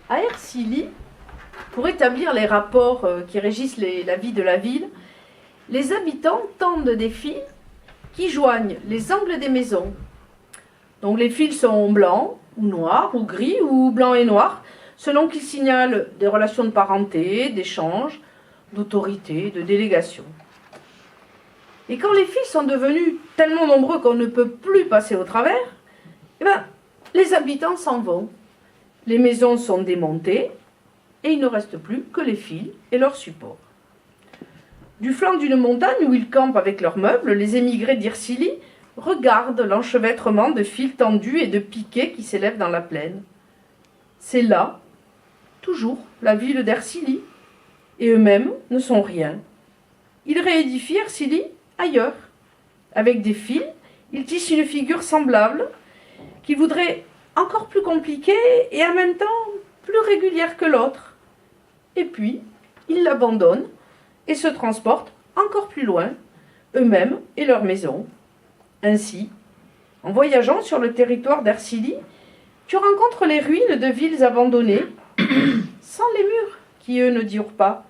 À Ercilly, pour établir les rapports qui régissent la vie de la ville, les habitants tendent des fils qui joignent les angles des maisons. Donc les fils sont blancs, ou noirs, ou gris, ou blancs et noirs, selon qu'ils signalent des relations de parenté, d'échange, d'autorité, de délégation. Et quand les fils sont devenus tellement nombreux qu'on ne peut plus passer au travers, les habitants s'en vont. Les maisons sont démontées, et il ne reste plus que les fils et leurs supports. Du flanc d'une montagne où ils campent avec leurs meubles, les émigrés d'Ercilly regardent l'enchevêtrement de fils tendus et de piquets qui s'élèvent dans la plaine. C'est là, toujours, la ville d'Ercilly, et eux-mêmes ne sont rien. Ils réédifient Ercilly ailleurs. Avec des fils, ils tissent une figure semblable, qu'ils voudraient encore plus compliquée et en même temps plus régulière que l'autre. Et puis, ils l'abandonnent et se transportent encore plus loin, eux-mêmes et leurs maisons. Ainsi, en voyageant sur le territoire d'Ercilly, tu rencontres les ruines de villes abandonnées, sans les murs qui, eux, ne durent pas,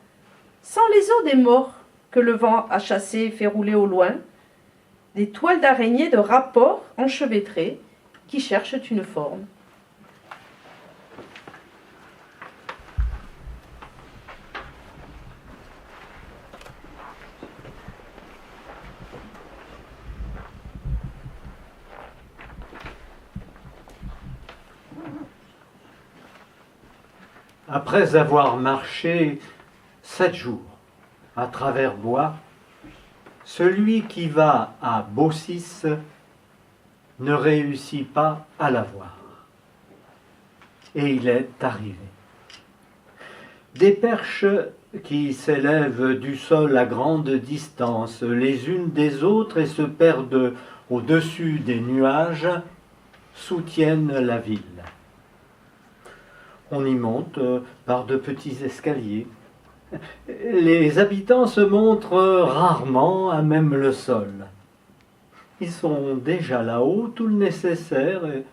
sans les os des morts que le vent a chassés et fait rouler au loin, des toiles d'araignées de rapports enchevêtrés qui cherchent une forme. Après avoir marché 7 jours à travers bois, celui qui va à Baucis ne réussit pas à la voir. Et il est arrivé. Des perches qui s'élèvent du sol à grande distance les unes des autres et se perdent au-dessus des nuages soutiennent la ville. On y monte par de petits escaliers. Les habitants se montrent rarement à même le sol. Ils sont déjà là-haut, tout le nécessaire, et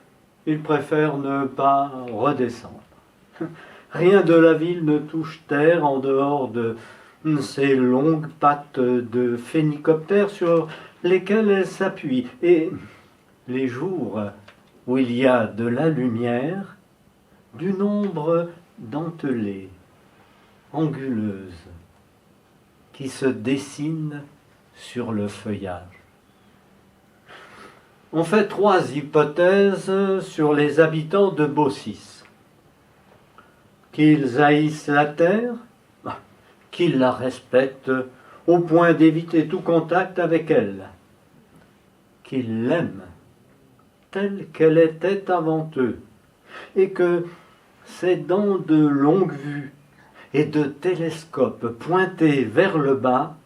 ils préfèrent ne pas redescendre. Rien de la ville ne touche terre en dehors de ces longues pattes de phénicoptères sur lesquelles elles s'appuient. Et les jours où il y a de la lumière, d'une ombre dentelée, anguleuse, qui se dessine sur le feuillage. On fait 3 hypothèses sur les habitants de Baucis. Qu'ils haïssent la terre, qu'ils la respectent au point d'éviter tout contact avec elle, qu'ils l'aiment telle qu'elle était avant eux, et que c'est dans de longues vues et de télescopes pointés vers le bas,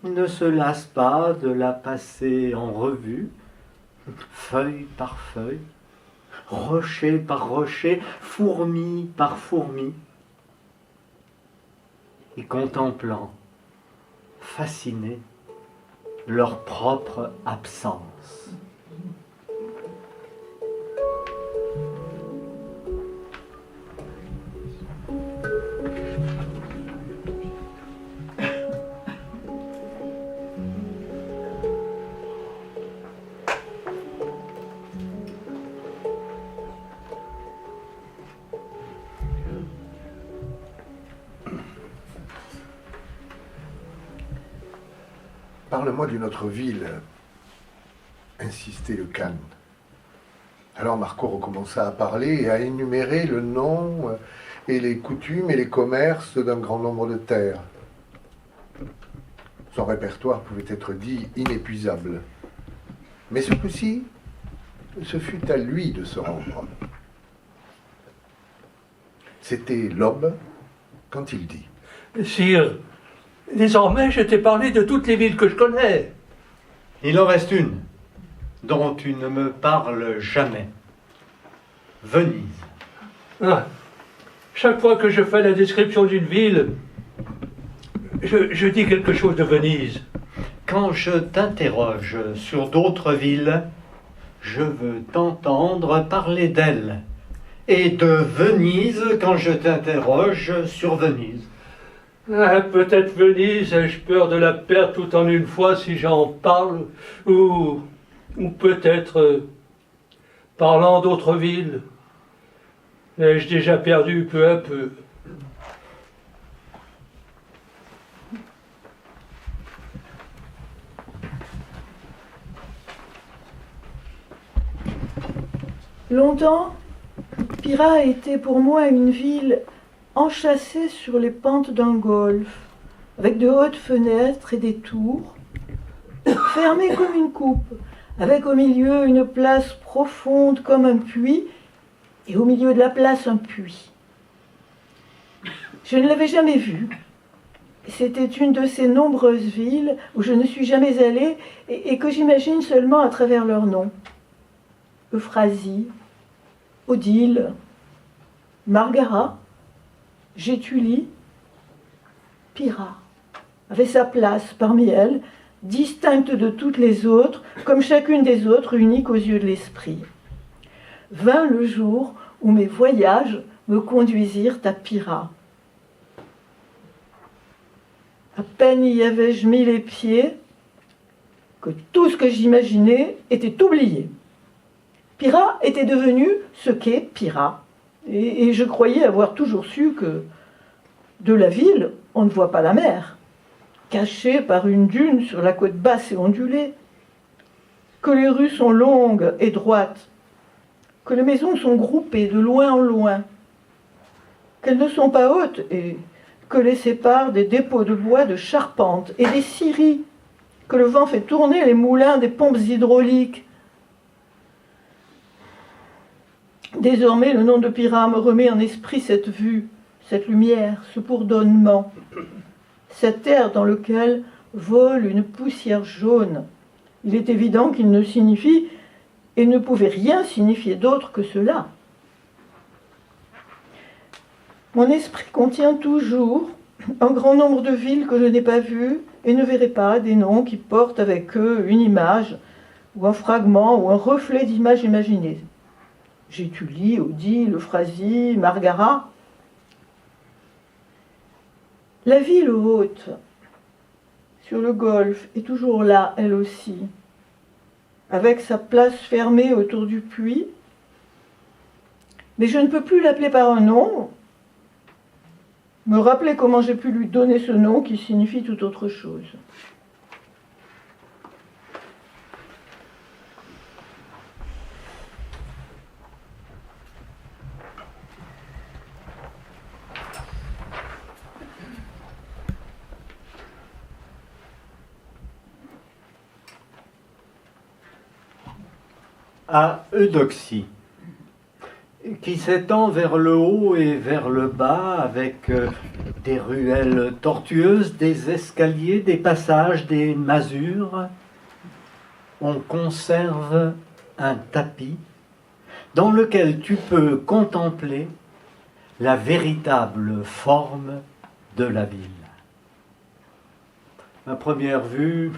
ils ne se lassent pas de la passer en revue, feuille par feuille, rocher par rocher, fourmi par fourmi, et contemplant, fascinés, leur propre absence. parle-moi d'une autre ville, insistait le Khan. Alors Marco recommença à parler et à énumérer le nom et les coutumes et les commerces d'un grand nombre de terres. Son répertoire pouvait être dit inépuisable. Mais ce coup-ci, ce fut à lui de se rendre. C'était l'aube quand il dit. Sire, désormais je t'ai parlé de toutes les villes que je connais. Il en reste une dont tu ne me parles jamais. Venise. Ah, chaque fois que je fais la description d'une ville, je dis quelque chose de Venise. Quand je t'interroge sur d'autres villes, je veux t'entendre parler d'elle. Et de Venise quand je t'interroge sur Venise. Ah, peut-être Venise, ai-je peur de la perdre tout en une fois si j'en parle, ou peut-être, parlant d'autres villes, ai-je déjà perdu peu à peu. Longtemps, Pyrrha était pour moi une ville enchâssée sur les pentes d'un golfe, avec de hautes fenêtres et des tours, fermée comme une coupe, avec au milieu une place profonde comme un puits, et au milieu de la place un puits. Je ne l'avais jamais vue. C'était une de ces nombreuses villes où je ne suis jamais allée et que j'imagine seulement à travers leurs noms. Euphrasie, Odile, Margara, Gétulie, Pyrrha avait sa place parmi elles, distincte de toutes les autres, comme chacune des autres, unique aux yeux de l'esprit. Vint le jour où mes voyages me conduisirent à Pyrrha. À peine y avais-je mis les pieds que tout ce que j'imaginais était oublié. Pyrrha était devenue ce qu'est Pyrrha. Et je croyais avoir toujours su que de la ville, on ne voit pas la mer, cachée par une dune sur la côte basse et ondulée, que les rues sont longues et droites, que les maisons sont groupées de loin en loin, qu'elles ne sont pas hautes et que les séparent des dépôts de bois de charpente et des scieries, que le vent fait tourner les moulins des pompes hydrauliques. Désormais, le nom de Pyrrha me remet en esprit cette vue, cette lumière, ce bourdonnement, cet air dans lequel vole une poussière jaune. Il est évident qu'il ne signifie et ne pouvait rien signifier d'autre que cela. Mon esprit contient toujours un grand nombre de villes que je n'ai pas vues et ne verrai pas, des noms qui portent avec eux une image, ou un fragment, ou un reflet d'image imaginée. Gétulie, Odile, Euphrasie, Margara. La ville haute, sur le golfe, est toujours là, elle aussi, avec sa place fermée autour du puits. Mais je ne peux plus l'appeler par un nom, me rappeler comment j'ai pu lui donner ce nom qui signifie tout autre chose. À Eudoxie, qui s'étend vers le haut et vers le bas, avec des ruelles tortueuses, des escaliers, des passages, des masures, on conserve un tapis dans lequel tu peux contempler la véritable forme de la ville. À première vue,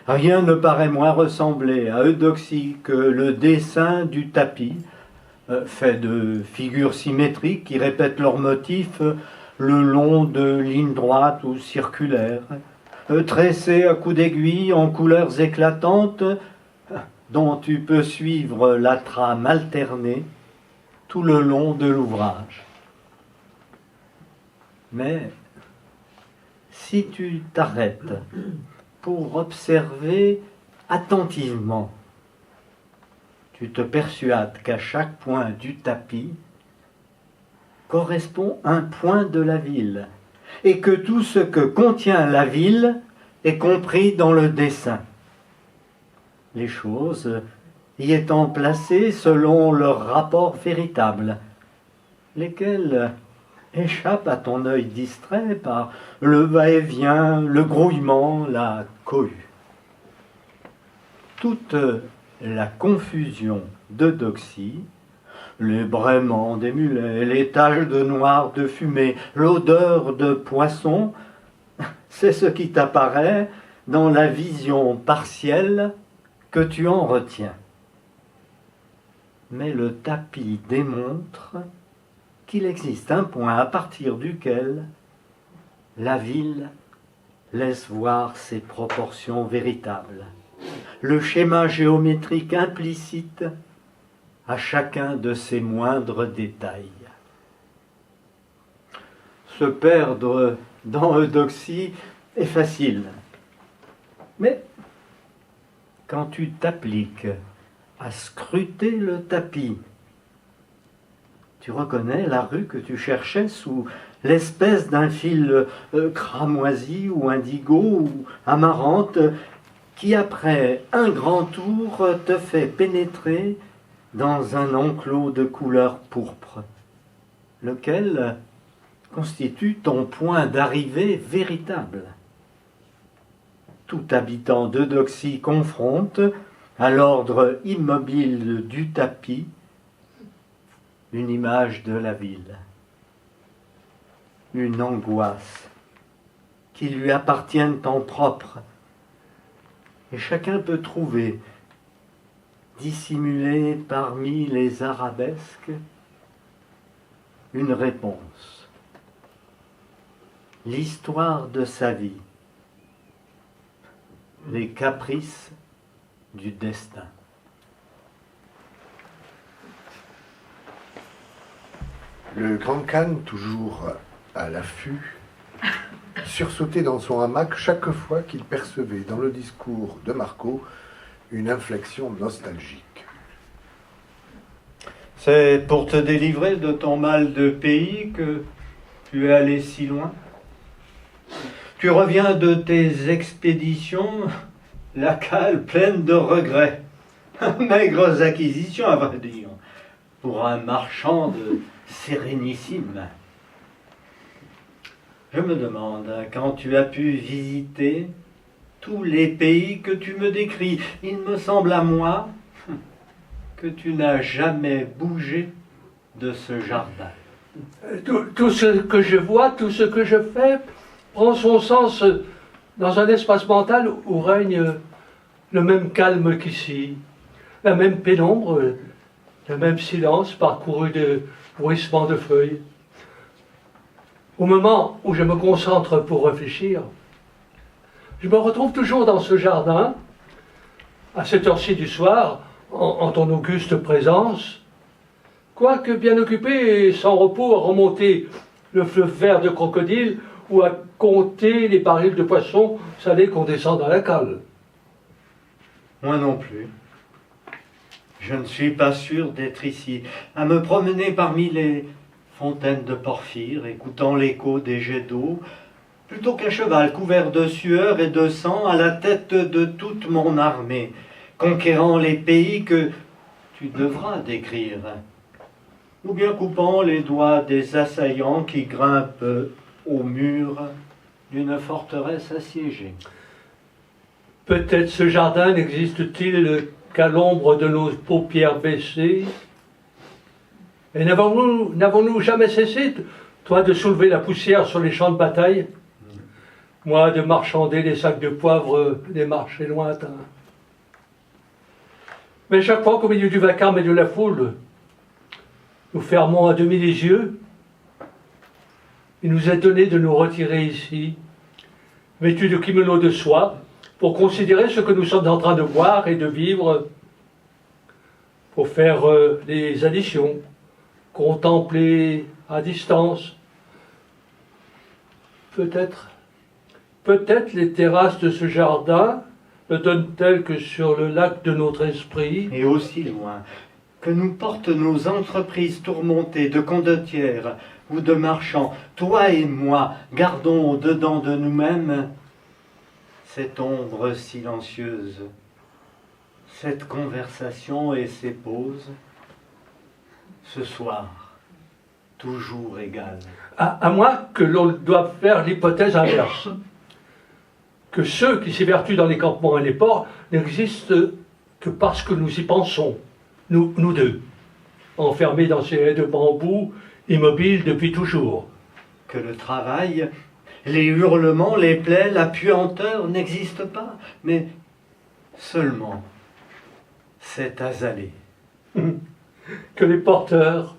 rien ne paraît moins ressembler à Eudoxie que le dessin du tapis, fait de figures symétriques qui répètent leurs motifs le long de lignes droites ou circulaires, tressés à coups d'aiguille en couleurs éclatantes, dont tu peux suivre la trame alternée tout le long de l'ouvrage. Mais si tu t'arrêtes pour observer attentivement. Tu te persuades qu'à chaque point du tapis correspond un point de la ville, et que tout ce que contient la ville est compris dans le dessin. Les choses y étant placées selon leur rapport véritable, lesquels échappent à ton œil distrait par le va-et-vient, le grouillement, la cohue. Toute la confusion d'eudoxie, les braiements des mulets, les taches de noir de fumée, l'odeur de poisson, c'est ce qui t'apparaît dans la vision partielle que tu en retiens. Mais le tapis démontre qu'il existe un point à partir duquel la ville laisse voir ses proportions véritables, le schéma géométrique implicite à chacun de ses moindres détails. Se perdre dans Eudoxie est facile, mais quand tu t'appliques à scruter le tapis, tu reconnais la rue que tu cherchais sous l'espèce d'un fil cramoisi ou indigo ou amarante qui, après un grand tour, te fait pénétrer dans un enclos de couleur pourpre, lequel constitue ton point d'arrivée véritable. Tout habitant d'Eudoxie confronte, à l'ordre immobile du tapis, une image de la ville, une angoisse qui lui appartiennent en propre, et chacun peut trouver, dissimulée parmi les arabesques, une réponse. L'histoire de sa vie, les caprices du destin. Le grand Khan, toujours à l'affût, sursautait dans son hamac chaque fois qu'il percevait dans le discours de Marco une inflexion nostalgique. C'est pour te délivrer de ton mal de pays que tu es allé si loin. Tu reviens de tes expéditions, la cale pleine de regrets. Maigres acquisitions, à vrai dire, pour un marchand de sérénissime. Je me demande, quand tu as pu visiter tous les pays que tu me décris, il me semble à moi que tu n'as jamais bougé de ce jardin. Tout ce que je vois, tout ce que je fais, prend son sens dans un espace mental où règne le même calme qu'ici, la même pénombre, le même silence parcouru de bruissements de feuilles. Au moment où je me concentre pour réfléchir, je me retrouve toujours dans ce jardin, à cette heure-ci du soir, en ton auguste présence, quoique bien occupé et sans repos à remonter le fleuve vert de crocodile ou à compter les barils de poissons salés qu'on descend dans la cale. Moi non plus. Je ne suis pas sûr d'être ici, à me promener parmi les fontaines de porphyre, écoutant l'écho des jets d'eau, plutôt qu'un cheval couvert de sueur et de sang à la tête de toute mon armée, conquérant les pays que tu devras décrire, ou bien coupant les doigts des assaillants qui grimpent au mur d'une forteresse assiégée. Peut-être ce jardin n'existe-t-il qu'à l'ombre de nos paupières baissées. Et n'avons-nous jamais cessé, toi, de soulever la poussière sur les champs de bataille, moi de marchander les sacs de poivre des marchés lointains. Mais chaque fois qu'au milieu du vacarme et de la foule, nous fermons à demi les yeux, il nous est donné de nous retirer ici, vêtus de kimono de soie, pour considérer ce que nous sommes en train de voir et de vivre, pour faire des additions, contempler à distance. Peut-être peut-être les terrasses de ce jardin ne donnent-elles que sur le lac de notre esprit. Et aussi loin, que nous portent nos entreprises tourmentées de condottières ou de marchands, toi et moi, gardons au-dedans de nous-mêmes cette ombre silencieuse, cette conversation et ces pauses, ce soir, toujours égales. À moins que l'on doive faire l'hypothèse inverse. Que ceux qui s'évertuent dans les campements et les ports n'existent que parce que nous y pensons, nous deux, enfermés dans ces haies de bambou, immobiles depuis toujours. Que le travail, les hurlements, les plaies, la puanteur n'existent pas, mais seulement cet azalée. Que les porteurs,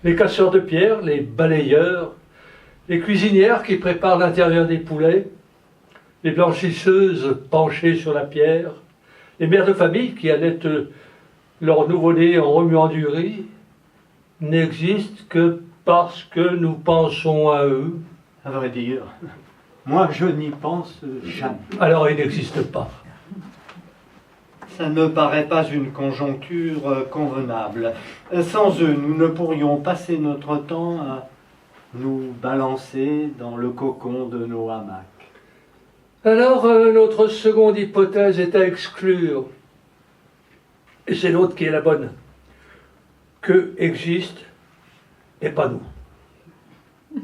les casseurs de pierre, les balayeurs, les cuisinières qui préparent l'intérieur des poulets, les blanchisseuses penchées sur la pierre, les mères de famille qui allaitent leur nouveau-né en remuant du riz, n'existent que parce que nous pensons à eux. À vrai dire, moi je n'y pense jamais. Alors ils n'existent pas. Ça ne paraît pas une conjoncture convenable. Sans eux, nous ne pourrions passer notre temps à nous balancer dans le cocon de nos hamacs. Alors notre seconde hypothèse est à exclure. Et c'est l'autre qui est la bonne. Que existe et pas nous.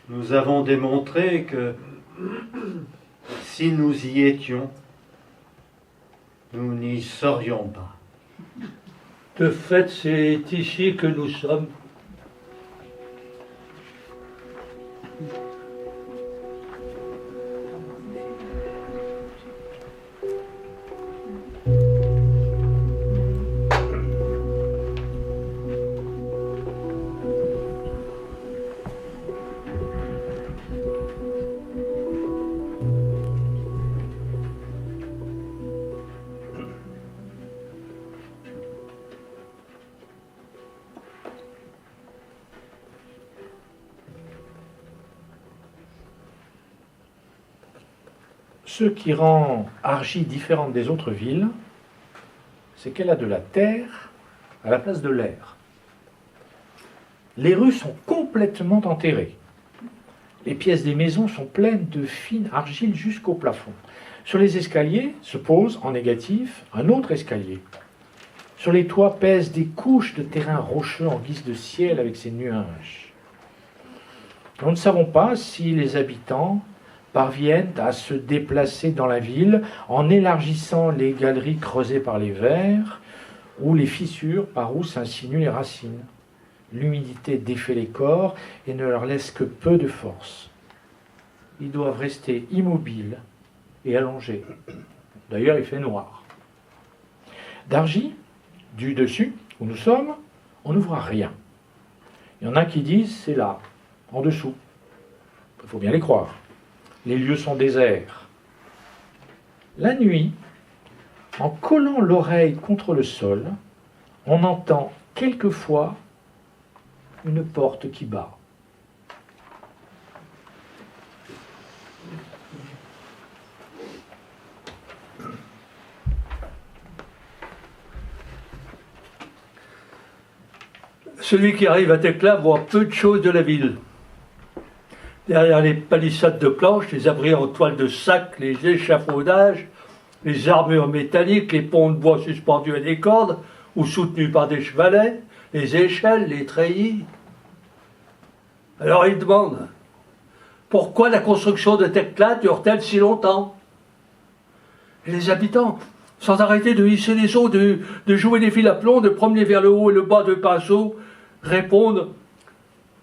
Nous avons démontré que si nous y étions, nous n'y serions pas. De fait, c'est ici que nous sommes. Ce qui rend Argy différente des autres villes, c'est qu'elle a de la terre à la place de l'air. Les rues sont complètement enterrées. Les pièces des maisons sont pleines de fine argile jusqu'au plafond. Sur les escaliers se pose, en négatif, un autre escalier. Sur les toits pèsent des couches de terrain rocheux en guise de ciel avec ses nuages. Nous ne savons pas si les habitants parviennent à se déplacer dans la ville en élargissant les galeries creusées par les vers ou les fissures par où s'insinuent les racines. L'humidité défait les corps et ne leur laisse que peu de force. Ils doivent rester immobiles et allongés. D'ailleurs, il fait noir. D'Argy, du dessus, où nous sommes, on ne voit rien. Il y en a qui disent c'est là, en dessous. Il faut bien les croire. Les lieux sont déserts. La nuit, en collant l'oreille contre le sol, on entend quelquefois une porte qui bat. Celui qui arrive à Tecla voit peu de choses de la ville. Derrière les palissades de planches, les abris en toile de sac, les échafaudages, les armures métalliques, les ponts de bois suspendus à des cordes ou soutenus par des chevalets, les échelles, les treillis. Alors il demande, pourquoi la construction de Tecla dure-t-elle si longtemps? Et les habitants, sans arrêter de hisser les eaux, de jouer des fils à plomb, de promener vers le haut et le bas de pinceaux, répondent,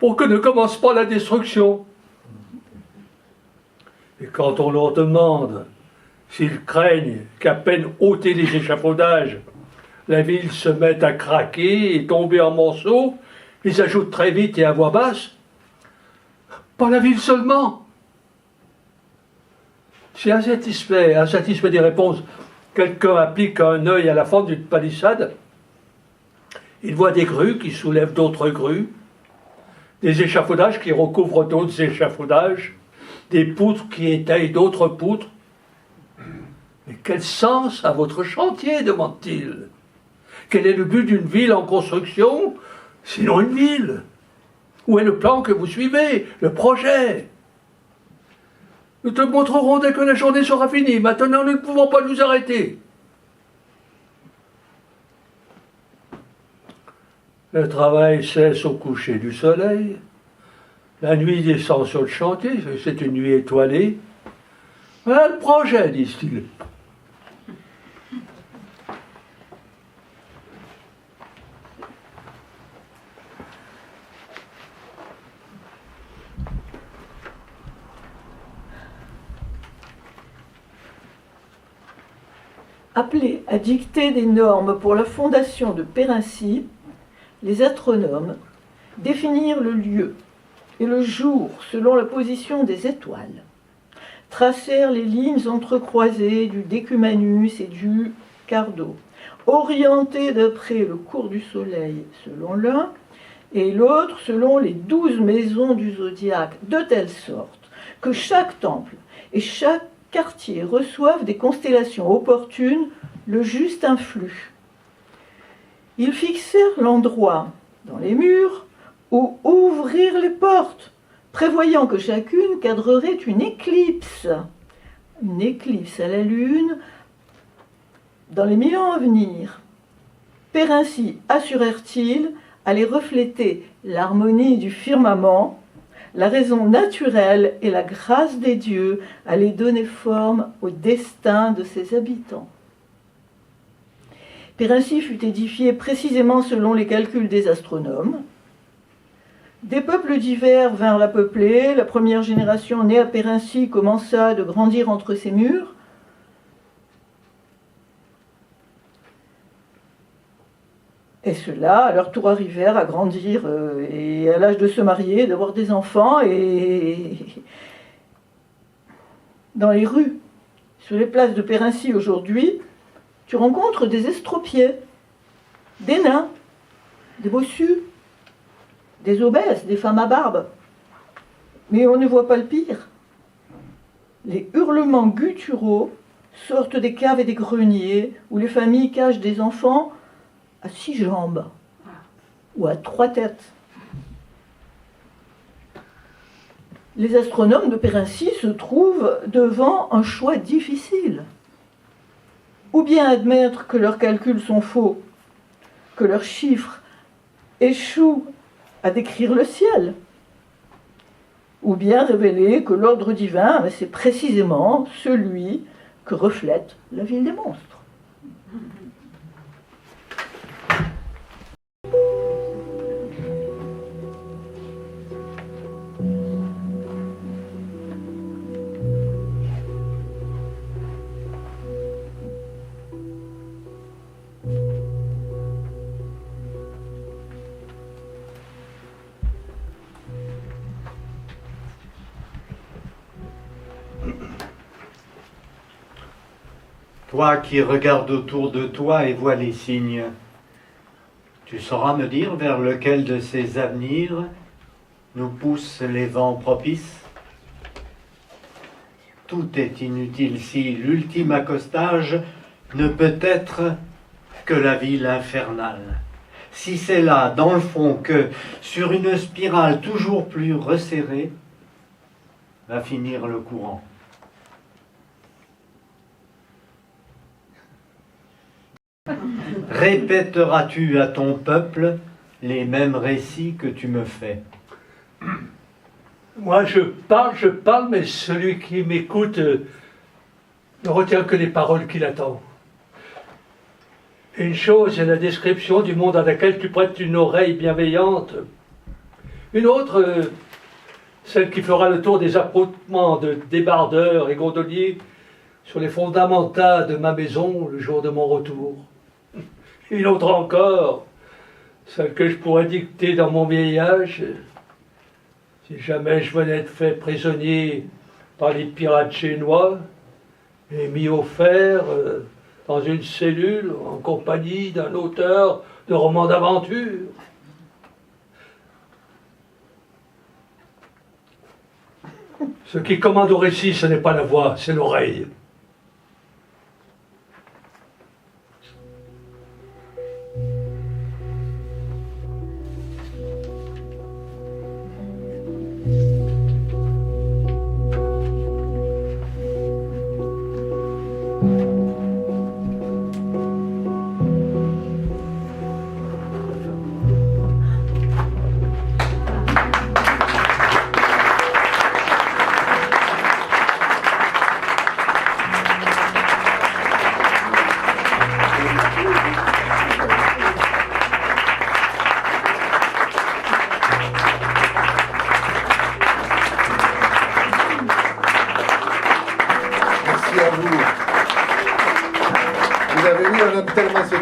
pour que ne commence pas la destruction. Et quand on leur demande s'ils craignent qu'à peine ôter les échafaudages, la ville se mette à craquer et tomber en morceaux, ils ajoutent très vite et à voix basse, pas la ville seulement. Si insatisfait des réponses, quelqu'un applique un œil à la fente d'une palissade, il voit des grues qui soulèvent d'autres grues, des échafaudages qui recouvrent d'autres échafaudages, des poutres qui étayent d'autres poutres. Mais quel sens a votre chantier, demande-t-il? Quel est le but d'une ville en construction, sinon une ville? Où est le plan que vous suivez, le projet? Nous te montrerons dès que la journée sera finie. Maintenant, nous ne pouvons pas nous arrêter. Le travail cesse au coucher du soleil. La nuit descend sur le chantier. C'est une nuit étoilée. Voilà le projet, disent-ils. Appelés à dicter des normes pour la fondation de Périncie, les astronomes définirent le lieu et le jour selon la position des étoiles, tracèrent les lignes entrecroisées du Decumanus et du Cardo, orientées d'après le cours du soleil selon l'un et l'autre selon les 12 maisons du zodiaque, de telle sorte que chaque temple et chaque quartier reçoivent des constellations opportunes le juste influx. Ils fixèrent l'endroit dans les murs où ouvrir les portes, prévoyant que chacune cadrerait une éclipse à la lune dans les 1000 ans à venir. Périncie, assurèrent-ils, allait refléter l'harmonie du firmament, la raison naturelle et la grâce des dieux allaient donner forme au destin de ses habitants. Périncie fut édifiée précisément selon les calculs des astronomes. Des peuples divers vinrent la peupler. La première génération née à Périncie commença de grandir entre ses murs. Et ceux-là, à leur tour, arrivèrent à grandir et à l'âge de se marier, d'avoir des enfants. Et dans les rues, sur les places de Périncie aujourd'hui, tu rencontres des estropiés, des nains, des bossus, des obèses, des femmes à barbe. Mais on ne voit pas le pire. Les hurlements gutturaux sortent des caves et des greniers où les familles cachent des enfants à 6 jambes ou à 3 têtes. Les astronomes de Périncie se trouvent devant un choix difficile. Ou bien admettre que leurs calculs sont faux, que leurs chiffres échouent à décrire le ciel, ou bien révéler que l'ordre divin, c'est précisément celui que reflète la ville des monstres. Toi qui regardes autour de toi et vois les signes, tu sauras me dire vers lequel de ces avenirs nous poussent les vents propices? Tout est inutile si l'ultime accostage ne peut être que la ville infernale. Si c'est là, dans le fond, que, sur une spirale toujours plus resserrée, va finir le courant. Répéteras-tu à ton peuple les mêmes récits que tu me fais? Moi, je parle, mais celui qui m'écoute ne retient que les paroles qu'il attend. Une chose est la description du monde à laquelle tu prêtes une oreille bienveillante. Une autre, celle qui fera le tour des approtements de débardeurs et gondoliers sur les fondamentaux de ma maison le jour de mon retour. Une autre encore, celle que je pourrais dicter dans mon vieil âge, si jamais je venais être fait prisonnier par les pirates chinois et mis au fer dans une cellule en compagnie d'un auteur de romans d'aventure. Ce qui commande au récit, ce n'est pas la voix, c'est l'oreille.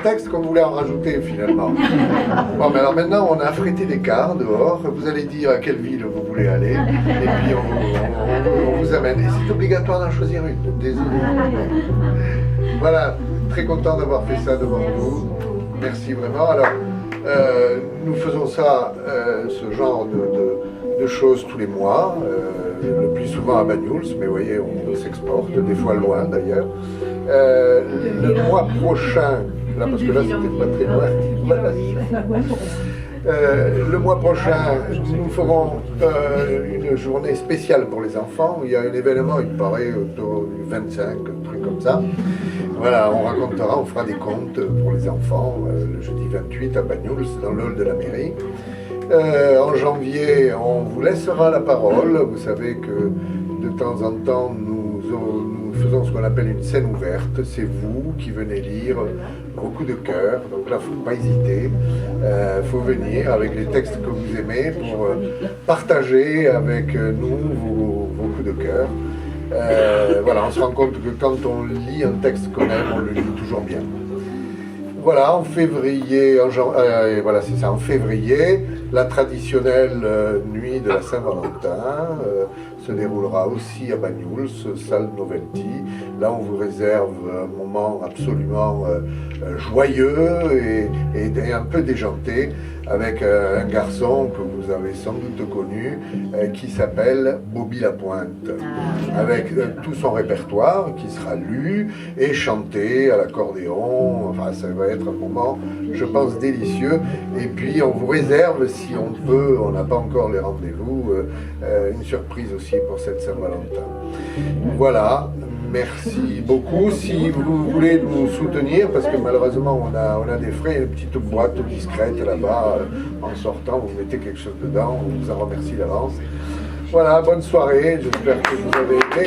Texte qu'on voulait en rajouter finalement. Bon, mais alors maintenant on a affrété des cars dehors, vous allez dire à quelle ville vous voulez aller, et puis on vous amène. Et c'est obligatoire d'en choisir une, désolé. Voilà, très content d'avoir fait ça devant vous. Merci vraiment. Alors, nous faisons ça, ce genre de choses tous les mois, le plus souvent à Banyuls, mais vous voyez, on s'exporte, des fois loin d'ailleurs. Le mois prochain, là, parce que là c'était pas très loin. Voilà. Le mois prochain, nous ferons une journée spéciale pour les enfants. Il y a un événement, il paraît, autour du 25, un truc comme ça. Voilà, on racontera, on fera des contes pour les enfants le jeudi 28 à Banyuls, dans le hall de la mairie. En janvier, on vous laissera la parole. Vous savez que de temps en temps, nous faisons ce qu'on appelle une scène ouverte. C'est vous qui venez lire vos coups de cœur. Donc là, il ne faut pas hésiter. Il faut venir avec les textes que vous aimez pour partager avec nous vos coups de cœur. Voilà, on se rend compte que quand on lit un texte qu'on aime, on le lit toujours bien. Voilà, en février, voilà, c'est ça, en février, la traditionnelle nuit de la Saint-Valentin se déroulera aussi à Banyuls, salle Novelty. Là, on vous réserve un moment absolument joyeux et un peu déjanté avec un garçon que vous avez sans doute connu qui s'appelle Bobby Lapointe, avec tout son répertoire qui sera lu et chanté à l'accordéon. Enfin, ça va être un moment, je pense, délicieux. Et puis, on vous réserve, si on peut, on n'a pas encore les rendez-vous, une surprise aussi pour cette Saint-Valentin. Voilà. Merci beaucoup. Si vous voulez nous soutenir, parce que malheureusement on a des frais, une petite boîte discrète là-bas, en sortant, vous mettez quelque chose dedans, on vous en remercie d'avance. Voilà, bonne soirée, j'espère que vous avez aimé.